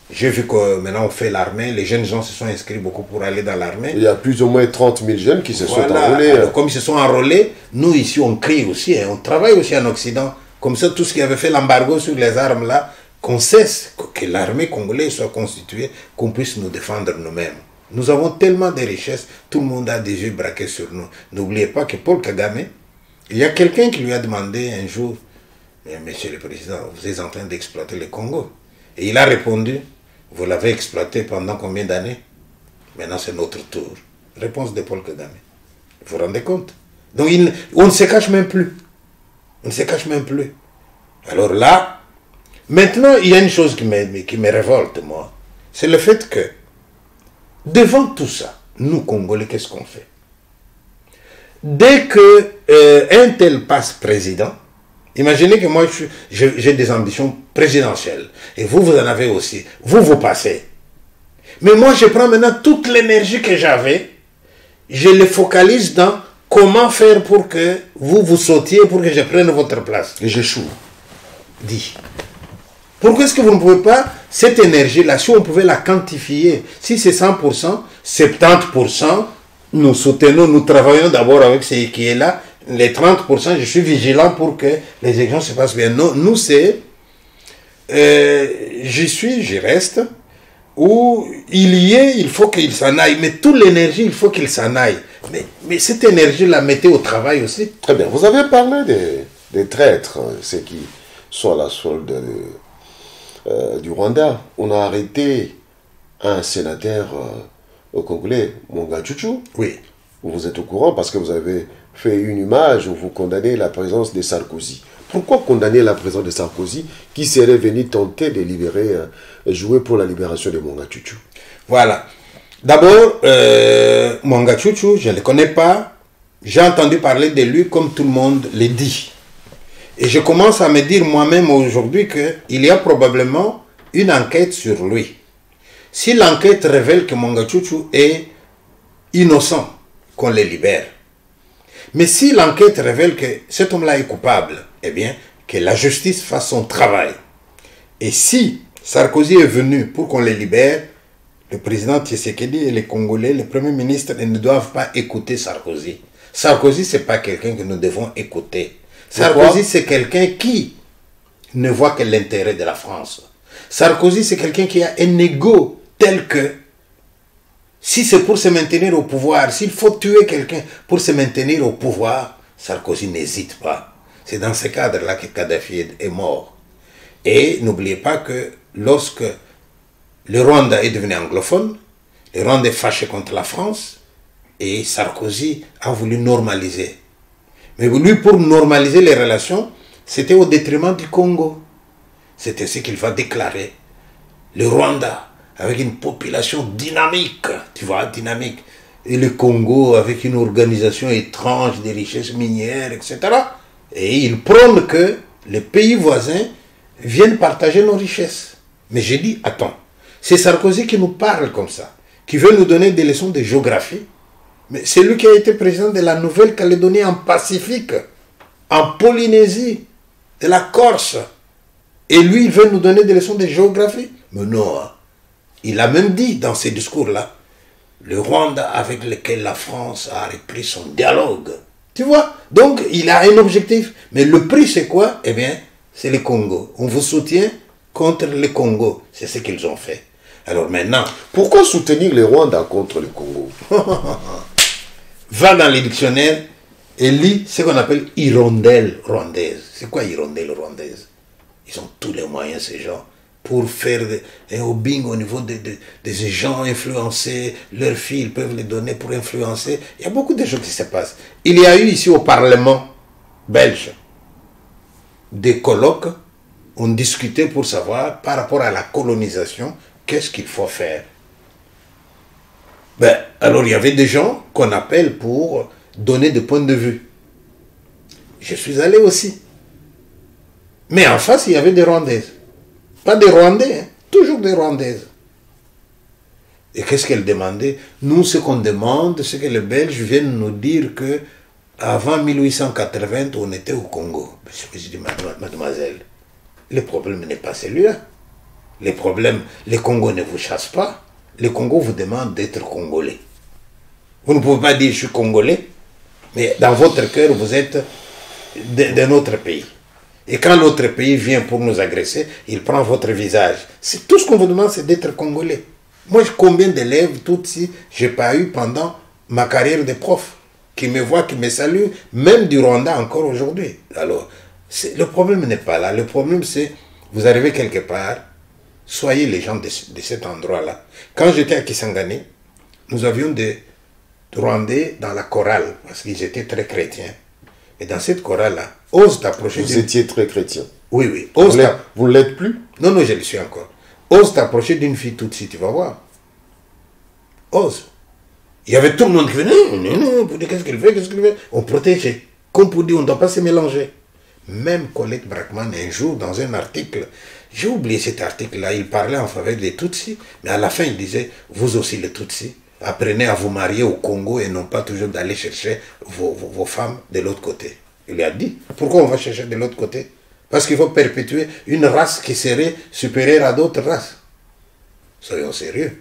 j'ai vu que maintenant on fait l'armée, les jeunes gens se sont inscrits beaucoup pour aller dans l'armée. Il y a plus ou moins 30 000 jeunes qui se sont enrôlés. Alors, comme ils se sont enrôlés, nous ici on crie aussi, on travaille aussi en Occident. Comme ça, tout ce qui avait fait l'embargo sur les armes là, qu'on cesse, que l'armée congolaise soit constituée, qu'on puisse nous défendre nous-mêmes. Nous avons tellement de richesses, tout le monde a des yeux braqués sur nous. N'oubliez pas que Paul Kagame, il y a quelqu'un qui lui a demandé un jour, Monsieur le Président, vous êtes en train d'exploiter le Congo. Et il a répondu, vous l'avez exploité pendant combien d'années? Maintenant c'est notre tour. Réponse de Paul Kagame. Vous vous rendez compte? Donc on ne se cache même plus. On ne se cache même plus. Alors là, maintenant il y a une chose qui me révolte, moi. C'est le fait que, devant tout ça, nous Congolais, qu'est-ce qu'on fait? Dès que un tel passe président, imaginez que moi j'ai des ambitions présidentielles, et vous en avez aussi, vous passez. Mais moi je prends maintenant toute l'énergie que j'avais, je le focalise dans comment faire pour que vous sautiez, pour que je prenne votre place. Et j'échoue. Dis. Pourquoi est-ce que vous ne pouvez pas, cette énergie-là, si on pouvait la quantifier, si c'est 100%, 70%, nous soutenons, nous travaillons d'abord avec ce qui est là, les 30%, je suis vigilant pour que les élections se passent bien. Non, nous, c'est, j'y reste, où il y est, il faut qu'il s'en aille, mais toute l'énergie, il faut qu'il s'en aille. Mais cette énergie-là, mettez au travail aussi. Très bien, vous avez parlé des traîtres, ceux qui sont à la solde du Rwanda. On a arrêté un sénateur au Congolais, Monga Chuchu. Oui. vous êtes au courant parce que vous avez fait une image où vous condamnez la présence de Sarkozy. Pourquoi condamner la présence de Sarkozy qui serait venu tenter de libérer, jouer pour la libération de Monga Tchouchou? Voilà. D'abord, Monga Tchouchou, je ne le connais pas. J'ai entendu parler de lui comme tout le monde le dit. Et je commence à me dire moi-même aujourd'hui qu'il y a probablement une enquête sur lui. Si l'enquête révèle que Monga Tchouchou est innocent, qu'on le libère. Mais si l'enquête révèle que cet homme-là est coupable, eh bien, que la justice fasse son travail. Et si Sarkozy est venu pour qu'on le libère, le président Tshisekedi et les Congolais, le Premier ministre, ils ne doivent pas écouter Sarkozy. Sarkozy, ce n'est pas quelqu'un que nous devons écouter. Sarkozy, c'est quelqu'un qui ne voit que l'intérêt de la France. Sarkozy, c'est quelqu'un qui a un ego tel que si c'est pour se maintenir au pouvoir, s'il faut tuer quelqu'un pour se maintenir au pouvoir, Sarkozy n'hésite pas. C'est dans ce cadre-là que Kadhafi est mort. Et n'oubliez pas que lorsque le Rwanda est devenu anglophone, le Rwanda est fâché contre la France et Sarkozy a voulu normaliser. Mais lui, pour normaliser les relations, c'était au détriment du Congo. C'était ce qu'il va déclarer. Le Rwanda, avec une population dynamique, tu vois, dynamique. Et le Congo, avec une organisation étrange des richesses minières, etc. Et il prône que les pays voisins viennent partager nos richesses. Mais j'ai dit, attends, c'est Sarkozy qui nous parle comme ça, qui veut nous donner des leçons de géographie. Mais c'est lui qui a été président de la Nouvelle-Calédonie en Pacifique, en Polynésie, de la Corse. Et lui, il veut nous donner des leçons de géographie. Mais non, hein. Il a même dit dans ces discours-là, le Rwanda avec lequel la France a repris son dialogue. Tu vois? Donc, il a un objectif. Mais le prix, c'est quoi? Eh bien, c'est le Congo. On vous soutient contre le Congo. C'est ce qu'ils ont fait. Alors maintenant... Pourquoi soutenir le Rwanda contre le Congo? Va dans les dictionnaires et lis ce qu'on appelle hirondelle rwandaise. C'est quoi hirondelle rwandaise? Ils ont tous les moyens, ces gens, pour faire un hobbing au niveau des gens influencés. Leurs filles, ils peuvent les donner pour influencer. Il y a beaucoup de choses qui se passent. Il y a eu ici au Parlement belge des colloques. On discutait pour savoir, par rapport à la colonisation, qu'est-ce qu'il faut faire. Ben, alors il y avait des gens qu'on appelle pour donner des points de vue. Je suis allé aussi. Mais en face, il y avait des Rwandaises. Pas des Rwandais, hein, toujours des Rwandaises. Et qu'est-ce qu'elles demandaient? Nous, ce qu'on demande, c'est que les Belges viennent nous dire que avant 1880, on était au Congo. Je me suis dit, mademoiselle, le problème n'est pas celui-là. Le problème, les Congos ne vous chassent pas. Le Congo vous demande d'être Congolais. Vous ne pouvez pas dire je suis Congolais, mais dans votre cœur, vous êtes d'un autre pays. Et quand l'autre pays vient pour nous agresser, il prend votre visage. C'est tout ce qu'on vous demande, c'est d'être Congolais. Moi, combien d'élèves, Tutsi, j'ai pas eu pendant ma carrière de prof, qui me voient, qui me saluent, même du Rwanda encore aujourd'hui. Alors, le problème n'est pas là. Le problème, c'est, vous arrivez quelque part, soyez les gens de cet endroit-là. Quand j'étais à Kisangani, nous avions des Rwandais dans la chorale, parce qu'ils étaient très chrétiens. Et dans cette chorale-là, ose t'approcher. Vous étiez très chrétien. Oui, oui. Vous ne l'êtes plus? Non, non, je le suis encore. Ose t'approcher d'une fille toute si tu vas voir. Ose. Il y avait tout le monde qui venait. Non, qu'est-ce qu'il fait? On protégeait. Comme pour dire, on ne doit pas se mélanger. Même Colette Brackman, un jour, dans un article, j'ai oublié cet article-là, il parlait en faveur des Tutsis, mais à la fin, il disait, vous aussi les Tutsis, apprenez à vous marier au Congo et non pas toujours d'aller chercher vos femmes de l'autre côté. Il lui a dit, pourquoi on va chercher de l'autre côté? Parce qu'il faut perpétuer une race qui serait supérieure à d'autres races. Soyons sérieux.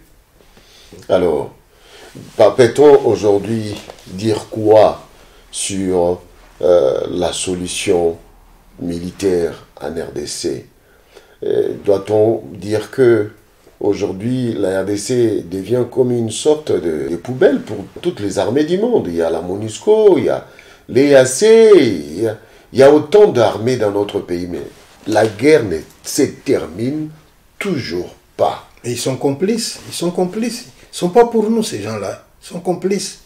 Alors, peut-on aujourd'hui dire quoi sur la solution militaire en RDC? Doit-on dire que aujourd'hui la RDC devient comme une sorte de poubelle pour toutes les armées du monde? Il y a la MONUSCO, il y a l'EAC, il y a autant d'armées dans notre pays, mais la guerre ne se termine toujours pas. Et ils sont complices, ils sont complices. Ils ne sont pas pour nous, ces gens-là. Ils sont complices.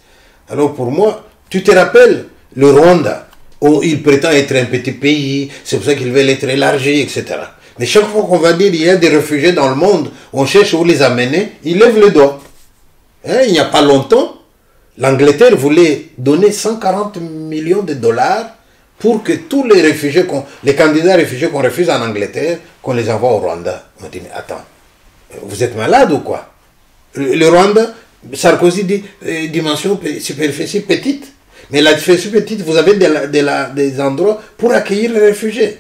Alors pour moi, tu te rappelles, le Rwanda, où il prétend être un petit pays, c'est pour ça qu'il veut l'être élargi, etc. Mais chaque fois qu'on va dire qu'il y a des réfugiés dans le monde, on cherche où les amener, il lève le doigt. Hein, il n'y a pas longtemps, l'Angleterre voulait donner 140 millions de dollars pour que tous les réfugiés, les candidats réfugiés qu'on refuse en Angleterre, qu'on les envoie au Rwanda. On dit, mais attends, vous êtes malade ou quoi? Le Rwanda, Sarkozy dit dimension superficie petite. Mais la superficie petite, vous avez des endroits pour accueillir les réfugiés.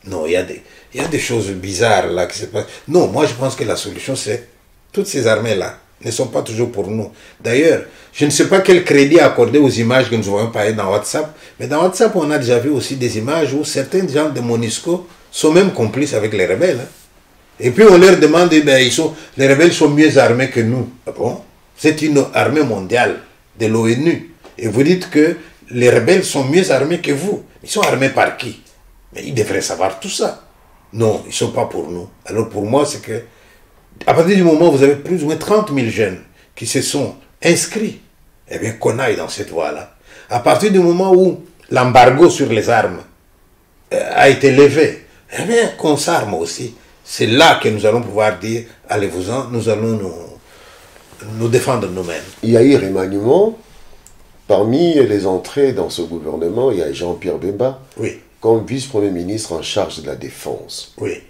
Non, il y a des choses bizarres là qui se passent. Non, moi je pense que la solution c'est toutes ces armées-là ne sont pas toujours pour nous. D'ailleurs, je ne sais pas quel crédit accorder aux images que nous voyons parler dans WhatsApp, mais dans WhatsApp, on a déjà vu aussi des images où certains gens de MONUSCO sont même complices avec les rebelles. Hein. Et puis on leur demande, eh ben, les rebelles sont mieux armés que nous. Ah bon? C'est une armée mondiale de l'ONU. Et vous dites que les rebelles sont mieux armés que vous. Ils sont armés par qui? Mais ils devraient savoir tout ça. Non, ils ne sont pas pour nous. Alors pour moi, c'est que, à partir du moment où vous avez plus ou moins 30 000 jeunes qui se sont inscrits, eh bien qu'on aille dans cette voie-là. À partir du moment où l'embargo sur les armes a été levé, eh bien qu'on s'arme aussi. C'est là que nous allons pouvoir dire, allez-vous-en, nous allons nous défendre nous-mêmes. Il y a eu remaniement. Parmi les entrées dans ce gouvernement, il y a Jean-Pierre Bemba, oui, comme vice-premier ministre en charge de la défense. Oui.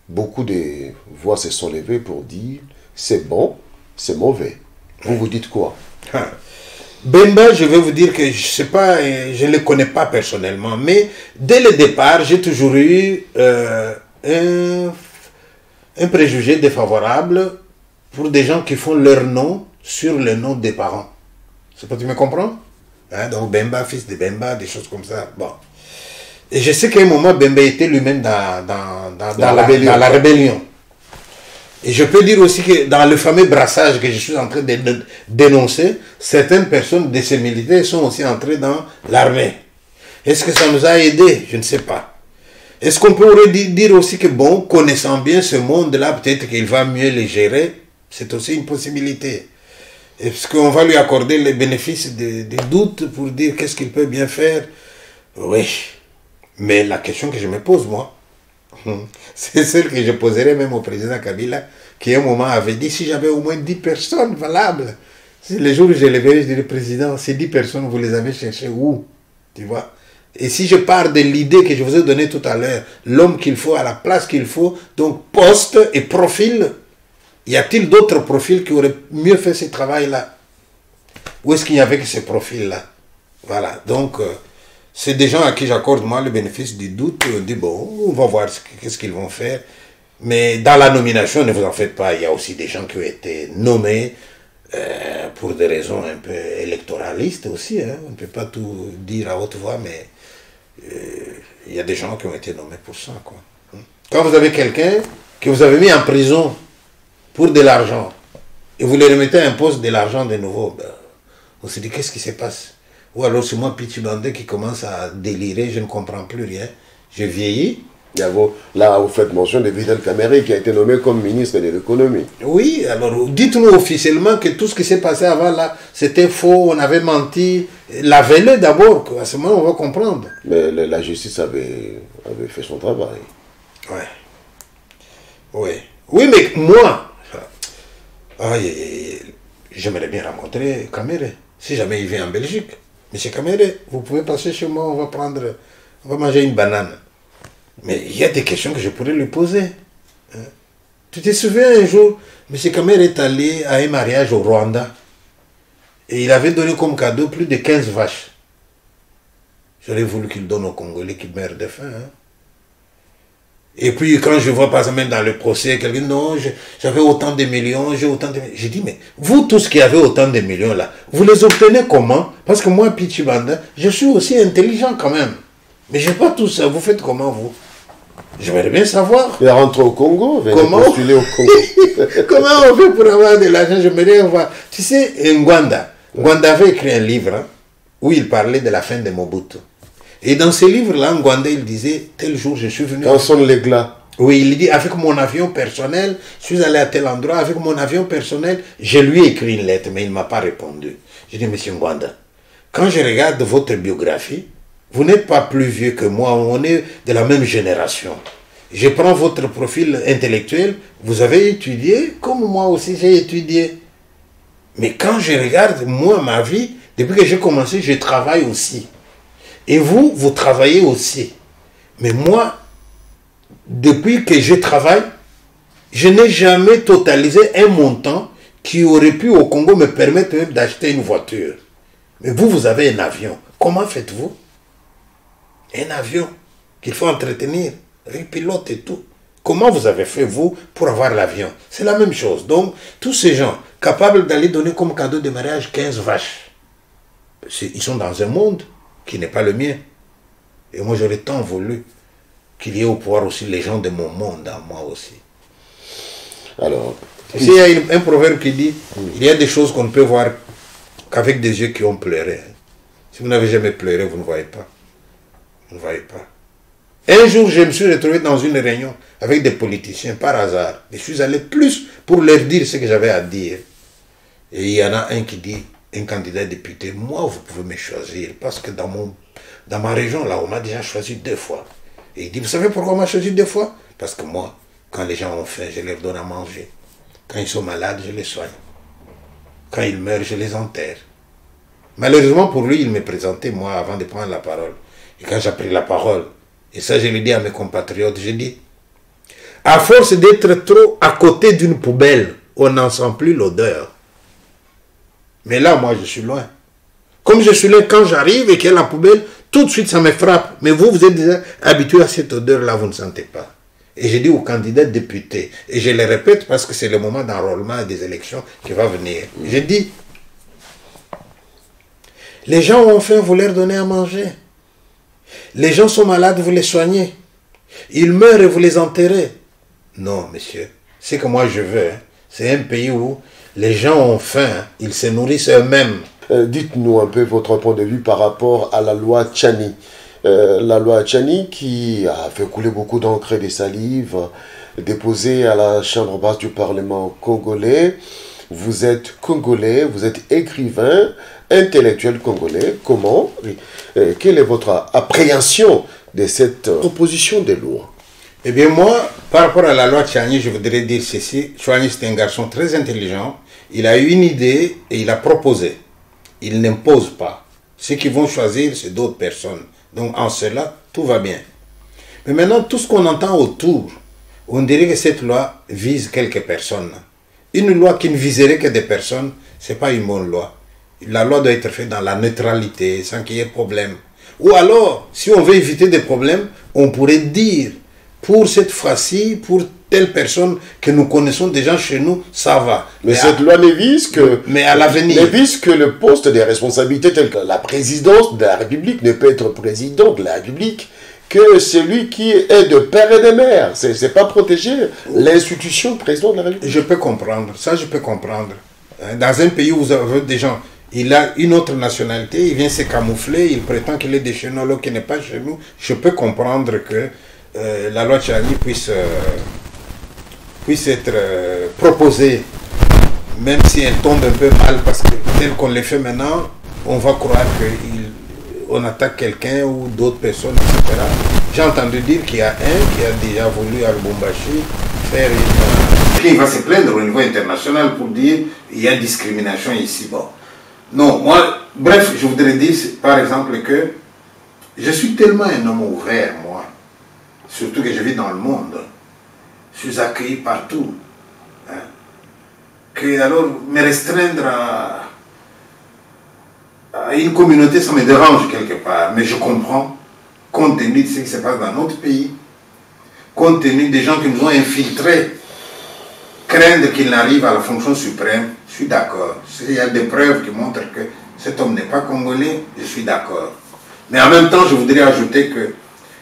Beaucoup de voix se sont levées pour dire c'est bon, c'est mauvais. Vous vous dites quoi? Bemba, je vais vous dire que je sais pas, je ne le connais pas personnellement, mais dès le départ, j'ai toujours eu un préjugé défavorable pour des gens qui font leur nom sur le nom des parents. C'est pas, tu me comprends? Hein, donc Bemba, fils de Bemba, des choses comme ça. Bon. Et je sais qu'à un moment, Bemba était lui-même dans la rébellion. Et je peux dire aussi que dans le fameux brassage que je suis en train de dénoncer, certaines personnes de ces militaires sont aussi entrées dans l'armée. Est-ce que ça nous a aidés? Je ne sais pas. Est-ce qu'on pourrait dire aussi que, bon, connaissant bien ce monde-là, peut-être qu'il va mieux le gérer? C'est aussi une possibilité. Est-ce qu'on va lui accorder les bénéfices des doutes pour dire qu'est-ce qu'il peut bien faire? Oui. Mais la question que je me pose, moi, c'est celle que je poserais même au président Kabila, qui à un moment avait dit, si j'avais au moins 10 personnes valables, les jours où je les verrai, je dirais, président, ces 10 personnes, vous les avez cherchées où? Tu vois? Et si je pars de l'idée que je vous ai donnée tout à l'heure, l'homme qu'il faut à la place qu'il faut, donc poste et profil, y a-t-il d'autres profils qui auraient mieux fait ce travail-là? Ou est-ce qu'il n'y avait que ce profil-là? Voilà, donc c'est des gens à qui j'accorde moi le bénéfice du doute. On dit bon, on va voir qu'est-ce qu'ils vont faire. Mais dans la nomination, ne vous en faites pas, il y a aussi des gens qui ont été nommés pour des raisons un peu électoralistes aussi. Hein. On ne peut pas tout dire à haute voix, mais il y a des gens qui ont été nommés pour ça, quoi. Quand vous avez quelqu'un que vous avez mis en prison pour de l'argent, et vous lui remettez un poste de l'argent de nouveau, ben, on se dit qu'est-ce qui se passe? Ou alors c'est moi, Pichi Bandé, qui commence à délirer, je ne comprends plus rien, je vieillis. Là, vous faites mention de Vital Kamerhe qui a été nommé comme ministre de l'économie. Oui, alors dites-nous officiellement que tout ce qui s'est passé avant là, c'était faux, on avait menti. Lavez-le d'abord, à ce moment on va comprendre. Mais la justice avait fait son travail. Ouais. Oui. Oui, mais moi, j'aimerais bien rencontrer Kamerhe, si jamais il vient en Belgique. Monsieur Kamerhe, vous pouvez passer chez moi, on va manger une banane. Mais il y a des questions que je pourrais lui poser. Hein? Tu te souviens un jour, M. Kamerhe est allé à un mariage au Rwanda et il avait donné comme cadeau plus de 15 vaches. J'aurais voulu qu'il donne aux Congolais qui meurent de faim. Hein? Et puis quand je vois par exemple même dans le procès, quelqu'un dit non, j'avais autant de millions, j'ai autant de millions. J'ai dit mais vous tous qui avez autant de millions là, vous les obtenez comment? Parce que moi, Pichi Banda, je suis aussi intelligent quand même. Mais je n'ai pas tout ça, vous faites comment vous? J'aimerais bien savoir. Il est rentré au Congo, comment postuler au Congo. Comment on fait pour avoir de l'argent? J'aimerais bien voir. Tu sais, Ngwanda avait écrit un livre hein, où il parlait de la fin de Mobutu. Et dans ce livre-là, Ngwanda, il disait, tel jour, je suis venu... Quand sonne l'éclat. Oui, il dit, avec mon avion personnel, je suis allé à tel endroit, avec mon avion personnel, je lui ai écrit une lettre, mais il ne m'a pas répondu. J'ai dit, monsieur Ngwanda, quand je regarde votre biographie, vous n'êtes pas plus vieux que moi, on est de la même génération. Je prends votre profil intellectuel, vous avez étudié comme moi aussi j'ai étudié. Mais quand je regarde, moi, ma vie, depuis que j'ai commencé, je travaille aussi. Et vous, vous travaillez aussi. Mais moi, depuis que je travaille, je n'ai jamais totalisé un montant qui aurait pu au Congo me permettre même d'acheter une voiture. Mais vous, vous avez un avion. Comment faites-vous? Un avion qu'il faut entretenir, avec pilote et tout. Comment vous avez fait, vous, pour avoir l'avion? C'est la même chose. Donc, tous ces gens capables d'aller donner comme cadeau de mariage 15 vaches, ils sont dans un monde qui n'est pas le mien. Et moi, j'aurais tant voulu qu'il y ait au pouvoir aussi les gens de mon monde, à moi aussi. Alors, il y a un proverbe qui dit, il y a des choses qu'on ne peut voir qu'avec des yeux qui ont pleuré. Si vous n'avez jamais pleuré, vous ne voyez pas. Vous ne voyez pas. Un jour, je me suis retrouvé dans une réunion avec des politiciens, par hasard. Je suis allé plus pour leur dire ce que j'avais à dire. Et il y en a un qui dit, un candidat député, moi, vous pouvez me choisir, parce que dans ma région, là, on m'a déjà choisi 2 fois. Et il dit, vous savez pourquoi on m'a choisi 2 fois? Parce que moi, quand les gens ont faim, je leur donne à manger. Quand ils sont malades, je les soigne. Quand ils meurent, je les enterre. Malheureusement pour lui, il me présentait, moi, avant de prendre la parole. Et quand j'ai pris la parole, et ça je l'ai dit à mes compatriotes, j'ai dit, à force d'être trop à côté d'une poubelle, on n'en sent plus l'odeur. Mais là, moi, je suis loin. Comme je suis loin, quand j'arrive et qu'il y a la poubelle, tout de suite, ça me frappe. Mais vous, vous êtes déjà habitué à cette odeur-là, vous ne sentez pas. Et j'ai dit aux candidats députés, et je le répète parce que c'est le moment d'enrôlement des élections qui va venir. J'ai dit, les gens ont faim, vous leur donnez à manger. Les gens sont malades, vous les soignez. Ils meurent et vous les enterrez. Non, monsieur. Ce que moi je veux, c'est un pays où les gens ont faim, ils se nourrissent eux-mêmes. Dites-nous un peu votre point de vue par rapport à la loi Tchani. La loi Tchani qui a fait couler beaucoup d'encre et de salive, déposée à la chambre basse du Parlement congolais. Vous êtes congolais, vous êtes écrivain, intellectuel congolais. Comment? Quelle est votre appréhension de cette proposition de loi? Eh bien moi, par rapport à la loi Tchani, je voudrais dire ceci. Tchani, c'est un garçon très intelligent. Il a eu une idée et il a proposé. Il n'impose pas. Ceux qui vont choisir, c'est d'autres personnes. Donc en cela, tout va bien. Mais maintenant, tout ce qu'on entend autour, on dirait que cette loi vise quelques personnes. Une loi qui ne viserait que des personnes, ce n'est pas une bonne loi. La loi doit être faite dans la neutralité, sans qu'il y ait de problème. Ou alors, si on veut éviter des problèmes, on pourrait dire, pour cette fois-ci, pour telle personne que nous connaissons déjà chez nous, ça va. Mais cette loi ne vise que... Mais à l'avenir... Ne vise que le poste des responsabilités telles que la présidence de la République ne peut être président de la République que celui qui est de père et de mère. C'est pas protéger l'institution président de la République. Je peux comprendre, ça je peux comprendre. Dans un pays où vous avez des gens, il a une autre nationalité, il vient se camoufler, il prétend qu'il est de chez nous alors qu'il n'est pas chez nous. Je peux comprendre que la loi Tchani puisse être proposée, même si elle tombe un peu mal, parce que tel qu'on le fait maintenant, on va croire qu'on attaque quelqu'un ou d'autres personnes, etc. J'ai entendu dire qu'il y a un qui a déjà voulu à Lubumbashi faire une... Puis il va se plaindre au niveau international pour dire il y a discrimination ici. Bon. Non, moi, bref, je voudrais dire par exemple que je suis tellement un homme ouvert, moi, surtout que je vis dans le monde, je suis accueilli partout, hein, que alors me restreindre à une communauté, ça me dérange quelque part, mais je comprends, compte tenu de ce qui se passe dans notre pays, compte tenu des gens qui nous ont infiltrés, craindre qu'il n'arrive à la fonction suprême, je suis d'accord. S'il y a des preuves qui montrent que cet homme n'est pas congolais, je suis d'accord. Mais en même temps, je voudrais ajouter que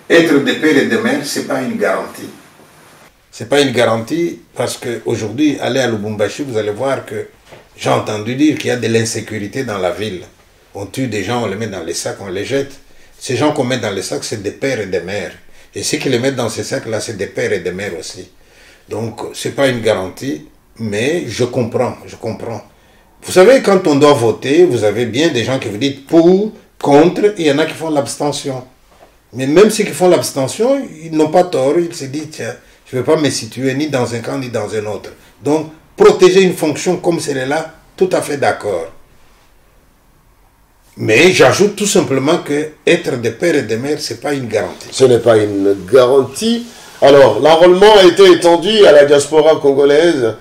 être de père et de mère, ce n'est pas une garantie. Ce n'est pas une garantie parce qu'aujourd'hui, aller à Lubumbashi, vous allez voir que j'ai entendu dire qu'il y a de l'insécurité dans la ville. On tue des gens, on les met dans les sacs, on les jette. Ces gens qu'on met dans les sacs, c'est des pères et des mères. Et ceux qui les mettent dans ces sacs-là, c'est des pères et des mères aussi. Donc, ce n'est pas une garantie, mais je comprends, je comprends. Vous savez, quand on doit voter, vous avez bien des gens qui vous disent pour, contre, et il y en a qui font l'abstention. Mais même ceux qui font l'abstention, ils n'ont pas tort. Ils se disent, tiens, je ne vais pas me situer ni dans un camp ni dans un autre. Donc, protéger une fonction comme celle-là, tout à fait d'accord. Mais j'ajoute tout simplement que être des pères et des mères, ce n'est pas une garantie. Ce n'est pas une garantie. Alors, l'enrôlement a été étendu à la diaspora congolaise.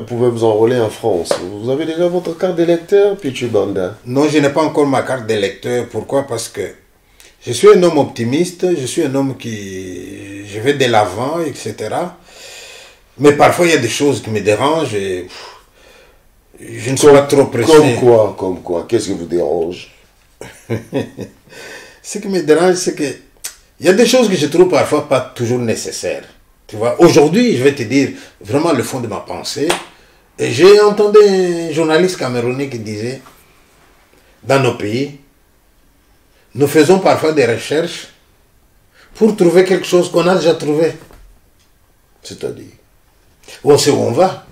Pouvez-vous enrôler en France? Vous avez déjà votre carte d'électeur, Pichu Banda? Non, je n'ai pas encore ma carte d'électeur. Pourquoi? Parce que je suis un homme optimiste, je suis un homme qui... Je vais de l'avant, etc. Mais parfois, il y a des choses qui me dérangent et je ne suis pas trop pressé. Comme quoi? Qu'est-ce qui vous dérange? Ce qui me dérange, c'est que il y a des choses que je trouve parfois pas toujours nécessaires. Tu vois, aujourd'hui, je vais te dire vraiment le fond de ma pensée. Et j'ai entendu un journaliste camerounais qui disait, dans nos pays, nous faisons parfois des recherches pour trouver quelque chose qu'on a déjà trouvé. C'est-à-dire? On sait où on va.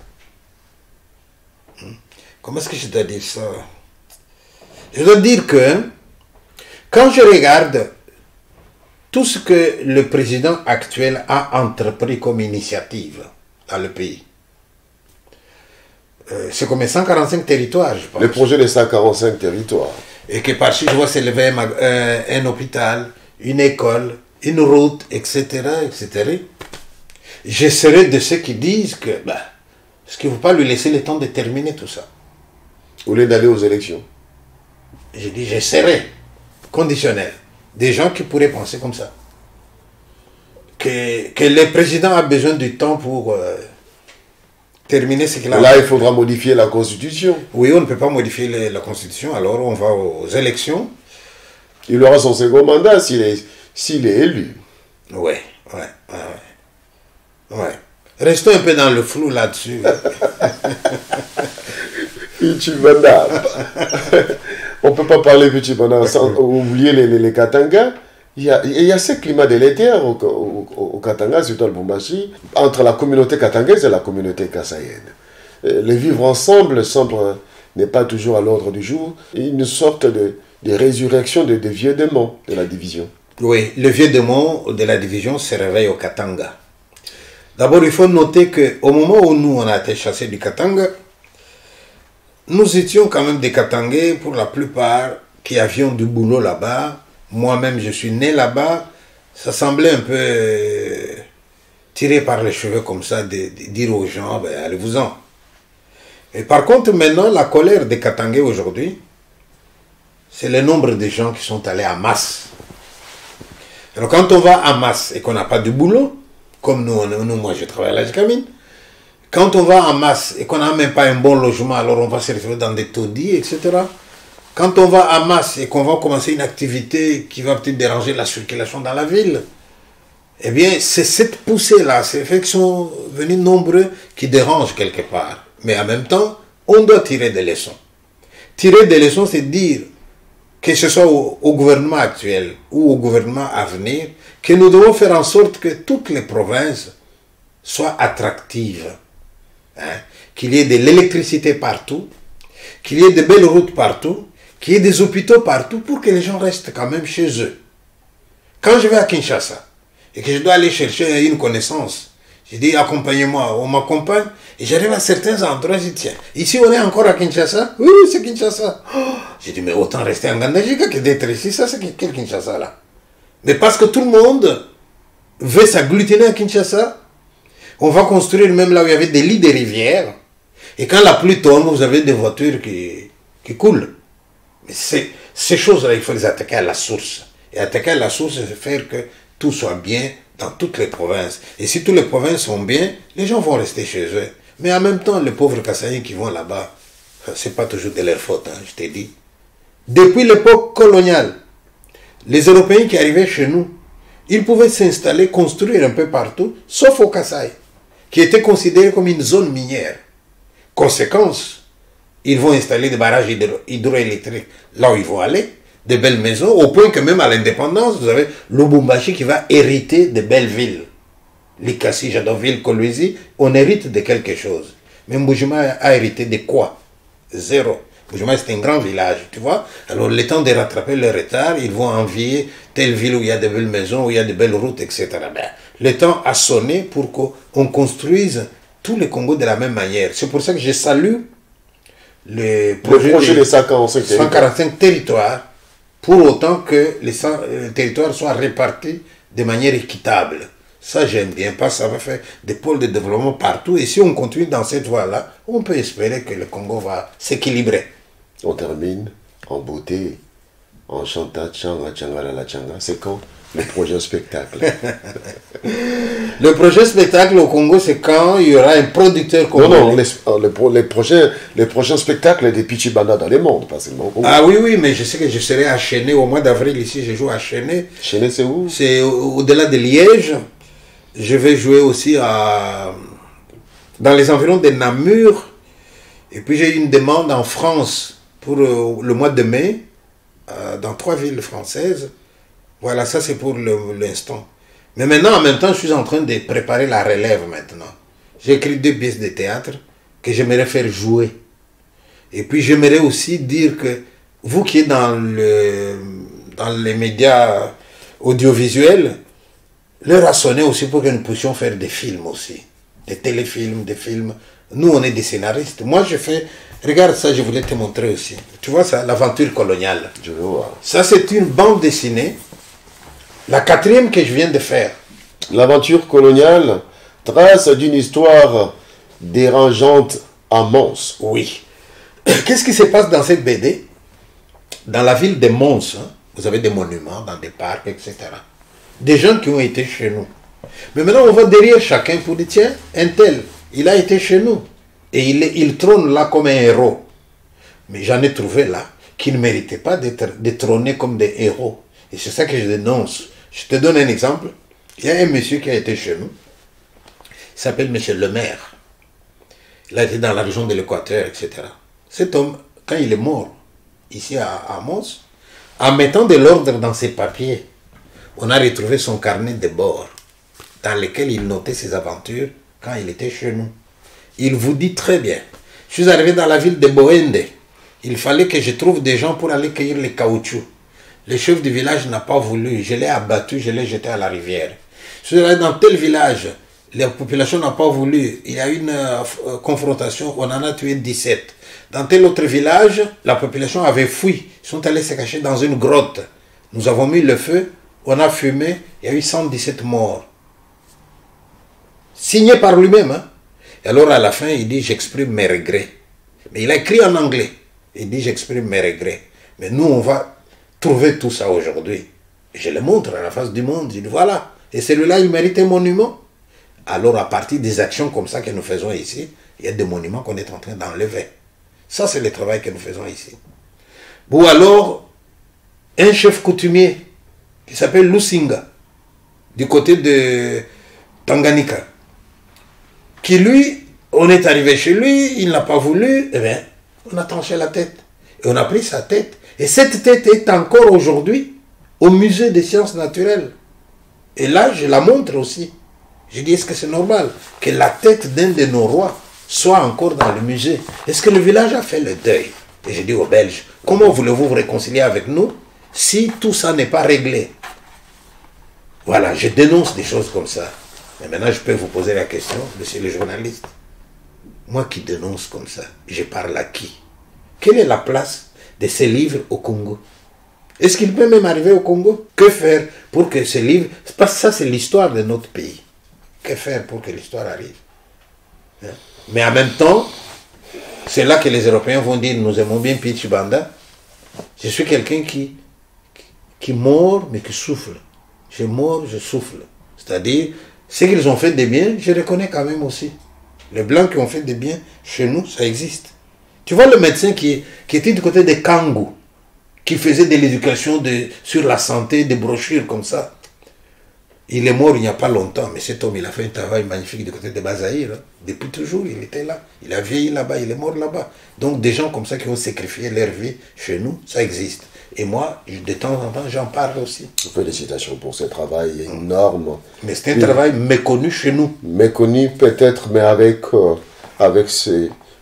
Comment est-ce que je dois dire ça? Je dois dire que quand je regarde tout ce que le président actuel a entrepris comme initiative dans le pays, c'est comme 145 territoires, je pense. Le projet des 145 territoires. Et que par-ci, je vois s'élever un hôpital, une école, une route, etc., etc. Je serai de ceux qui disent que, est-ce qu'il ne faut pas lui laisser le temps de terminer tout ça? Au lieu d'aller aux élections. Je dis, je serai conditionnel. Des gens qui pourraient penser comme ça. Que le président a besoin du temps pour terminer ce qu'il a. Là, il faudra modifier la Constitution. Oui, on ne peut pas modifier la Constitution, alors on va aux élections. Il aura son second mandat s'il est élu. Ouais. Restons un peu dans le flou là-dessus. Pichibanda. On ne peut pas parler Pichibanda sans oublier les Katanga. Il y a ce climat délétère au Katanga, surtout à Lubumbashi, entre la communauté katangaise et la communauté kassaïenne. Le vivre ensemble n'est pas toujours à l'ordre du jour. Une sorte de résurrection des vieux démons de la division. Oui, le vieux démon de la division se réveille au Katanga. D'abord, il faut noter qu'au moment où nous, on a été chassés du Katanga, nous étions quand même des Katangais, pour la plupart, qui avions du boulot là-bas. Moi-même, je suis né là-bas. Ça semblait un peu tiré par les cheveux comme ça, de dire aux gens, allez-vous-en. Et par contre, maintenant, la colère des Katangais aujourd'hui, c'est le nombre de gens qui sont allés en masse. Alors quand on va en masse et qu'on n'a pas de boulot, comme moi je travaille à la Jacamine, quand on va en masse et qu'on n'a même pas un bon logement, alors on va se retrouver dans des taudis, etc. Quand on va en masse et qu'on va commencer une activité qui va peut-être déranger la circulation dans la ville, eh bien c'est cette poussée-là, ces faits qui sont venus nombreux qui dérangent quelque part. Mais en même temps, on doit tirer des leçons. Tirer des leçons, c'est dire, que ce soit au gouvernement actuel ou au gouvernement à venir, que nous devons faire en sorte que toutes les provinces soient attractives. Qu'il y ait de l'électricité partout, qu'il y ait de belles routes partout, qu'il y ait des hôpitaux partout pour que les gens restent quand même chez eux. Quand je vais à Kinshasa et que je dois aller chercher une connaissance, je dis accompagnez-moi, on m'accompagne et j'arrive à certains endroits, je dis tiens, ici on est encore à Kinshasa? Oui, c'est Kinshasa. Oh, j'ai dit mais autant rester en Gandajika que d'être ici, ça c'est quel Kinshasa là? Mais parce que tout le monde veut s'agglutiner à Kinshasa, on va construire même là où il y avait des lits de rivières. Et quand la pluie tombe, vous avez des voitures qui coulent. Mais ces choses-là, il faut les attaquer à la source. Et attaquer à la source, c'est faire que tout soit bien dans toutes les provinces. Et si toutes les provinces sont bien, les gens vont rester chez eux. Mais en même temps, les pauvres Kassaïens qui vont là-bas, c'est pas toujours de leur faute, je t'ai dit. Depuis l'époque coloniale, les Européens qui arrivaient chez nous, ils pouvaient s'installer, construire un peu partout, sauf au Kasaï, qui était considéré comme une zone minière. Conséquence, ils vont installer des barrages hydroélectriques là où ils vont aller, de belles maisons, au point que même à l'indépendance, vous avez Lubumbashi qui va hériter de belles villes. Likasi, Jadoville, Kolwezi, on hérite de quelque chose. Mais Mbujima a hérité de quoi? Zéro. Bujumaï, c'est un grand village, tu vois. Alors, le temps de rattraper le retard, ils vont envier telle ville où il y a de belles maisons, où il y a de belles routes, etc. Ben, le temps a sonné pour qu'on construise tout le Congo de la même manière. C'est pour ça que je salue le projet des 145 territoires, pour autant que les territoires soient répartis de manière équitable. Ça, j'aime bien, parce que ça va faire des pôles de développement partout. Et si on continue dans cette voie-là, on peut espérer que le Congo va s'équilibrer. On termine en beauté, en chantant Tchanga, Tchanga, la Tchanga. C'est quand le projet spectacle? Le projet spectacle au Congo, c'est quand il y aura un producteur congolais. Non, les prochains spectacles des Pichibanda dans le monde, pas seulement au Congo. Ah oui, mais je sais que je serai à Chéné au mois d'avril. Ici, je joue à Chéné. Chéné, c'est où? C'est au-delà de Liège. Je vais jouer aussi dans les environs de Namur. Et puis j'ai eu une demande en France pour le mois de mai, dans 3 villes françaises. Voilà, ça c'est pour l'instant. Mais maintenant, en même temps, je suis en train de préparer la relève maintenant. J'ai écrit 2 pièces de théâtre que j'aimerais faire jouer. Et puis j'aimerais aussi dire que vous qui êtes dans les médias audiovisuels, leur a sonné aussi pour que nous puissions faire des films aussi. Des téléfilms, des films. Nous, on est des scénaristes. Moi, je fais... Regarde ça, je voulais te montrer aussi. Tu vois ça, l'aventure coloniale. Je veux voir. Ça, c'est une bande dessinée. La 4e que je viens de faire. L'aventure coloniale trace d'une histoire dérangeante à Mons. Oui. Qu'est-ce qui se passe dans cette BD? Dans la ville de Mons, hein, vous avez des monuments, dans des parcs, etc. Des gens qui ont été chez nous. Mais maintenant, on va derrière chacun pour dire, tiens, un tel, il a été chez nous. Et il trône là comme un héros. Mais j'en ai trouvé là qui ne méritaient pas d'être trônés comme des héros. Et c'est ça que je dénonce. Je te donne un exemple. Il y a un monsieur qui a été chez nous. Il s'appelle monsieur Le Maire. Il a été dans la région de l'Équateur, etc. Cet homme, quand il est mort, ici à Mons, en mettant de l'ordre dans ses papiers, on a retrouvé son carnet de bord dans lequel il notait ses aventures quand il était chez nous. Il vous dit très bien. Je suis arrivé dans la ville de Boende. Il fallait que je trouve des gens pour aller cueillir les caoutchoucs. Le chef du village n'a pas voulu. Je l'ai abattu, je l'ai jeté à la rivière. Je suis allé dans tel village. La population n'a pas voulu. Il y a eu une confrontation. On en a tué 17. Dans tel autre village, la population avait fui. Ils sont allés se cacher dans une grotte. Nous avons mis le feu. On a fumé. Il y a eu 117 morts. Signé par lui-même. Hein? Et alors à la fin, il dit, j'exprime mes regrets. Mais il a écrit en anglais. Il dit, j'exprime mes regrets. Mais nous, on va trouver tout ça aujourd'hui. Je le montre à la face du monde. Je dis, voilà. Et celui-là, il mérite un monument. Alors, à partir des actions comme ça que nous faisons ici, il y a des monuments qu'on est en train d'enlever. Ça, c'est le travail que nous faisons ici. Ou alors, un chef coutumier qui s'appelle Lusinga, du côté de Tanganyika, qui lui, on est arrivé chez lui, il n'a pas voulu, eh bien, on a tranché la tête. Et on a pris sa tête. Et cette tête est encore aujourd'hui au musée des sciences naturelles. Et là, je la montre aussi. Je dis, est-ce que c'est normal que la tête d'un de nos rois soit encore dans le musée? Est-ce que le village a fait le deuil? Et j'ai dit aux Belges, comment voulez-vous vous réconcilier avec nous si tout ça n'est pas réglé? Voilà, je dénonce des choses comme ça. Mais maintenant, je peux vous poser la question, monsieur le journaliste. Moi qui dénonce comme ça, je parle à qui? Quelle est la place de ces livres au Congo? Est-ce qu'il peut même arriver au Congo? Que faire pour que ces livres... Parce que ça, c'est l'histoire de notre pays. Que faire pour que l'histoire arrive? Mais en même temps, c'est là que les Européens vont dire, nous aimons bien Pichibanda. Je suis quelqu'un qui mord, mais qui souffle. Je mords, je souffle. C'est-à-dire, ce qu'ils ont fait de bien, je reconnais quand même aussi. Les Blancs qui ont fait des biens, chez nous, ça existe. Tu vois le médecin qui était du côté de Kangou, qui faisait de l'éducation sur la santé, des brochures comme ça. Il est mort il n'y a pas longtemps, mais cet homme, il a fait un travail magnifique du côté de Bazaïr. Hein. Depuis toujours, il était là. Il a vieilli là-bas, il est mort là-bas. Donc des gens comme ça qui ont sacrifié leur vie, chez nous, ça existe. Et moi, de temps en temps, j'en parle aussi. Félicitations pour ce travail énorme. Mais c'est un travail méconnu chez nous. Méconnu peut-être, mais avec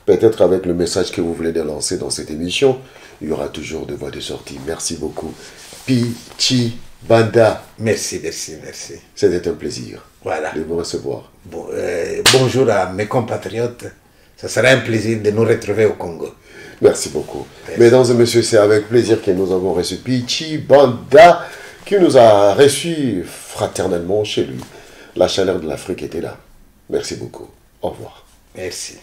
Peut-être avec le message que vous voulez de lancer dans cette émission, il y aura toujours des voies de sortie. Merci beaucoup. Pichi Banda. Merci, merci, merci. C'était un plaisir de vous recevoir. Bonjour à mes compatriotes. Ça sera un plaisir de nous retrouver au Congo. Merci beaucoup. Merci. Mesdames et messieurs, c'est avec plaisir que nous avons reçu Pichi Banda, qui nous a reçus fraternellement chez lui. La chaleur de l'Afrique était là. Merci beaucoup. Au revoir. Merci.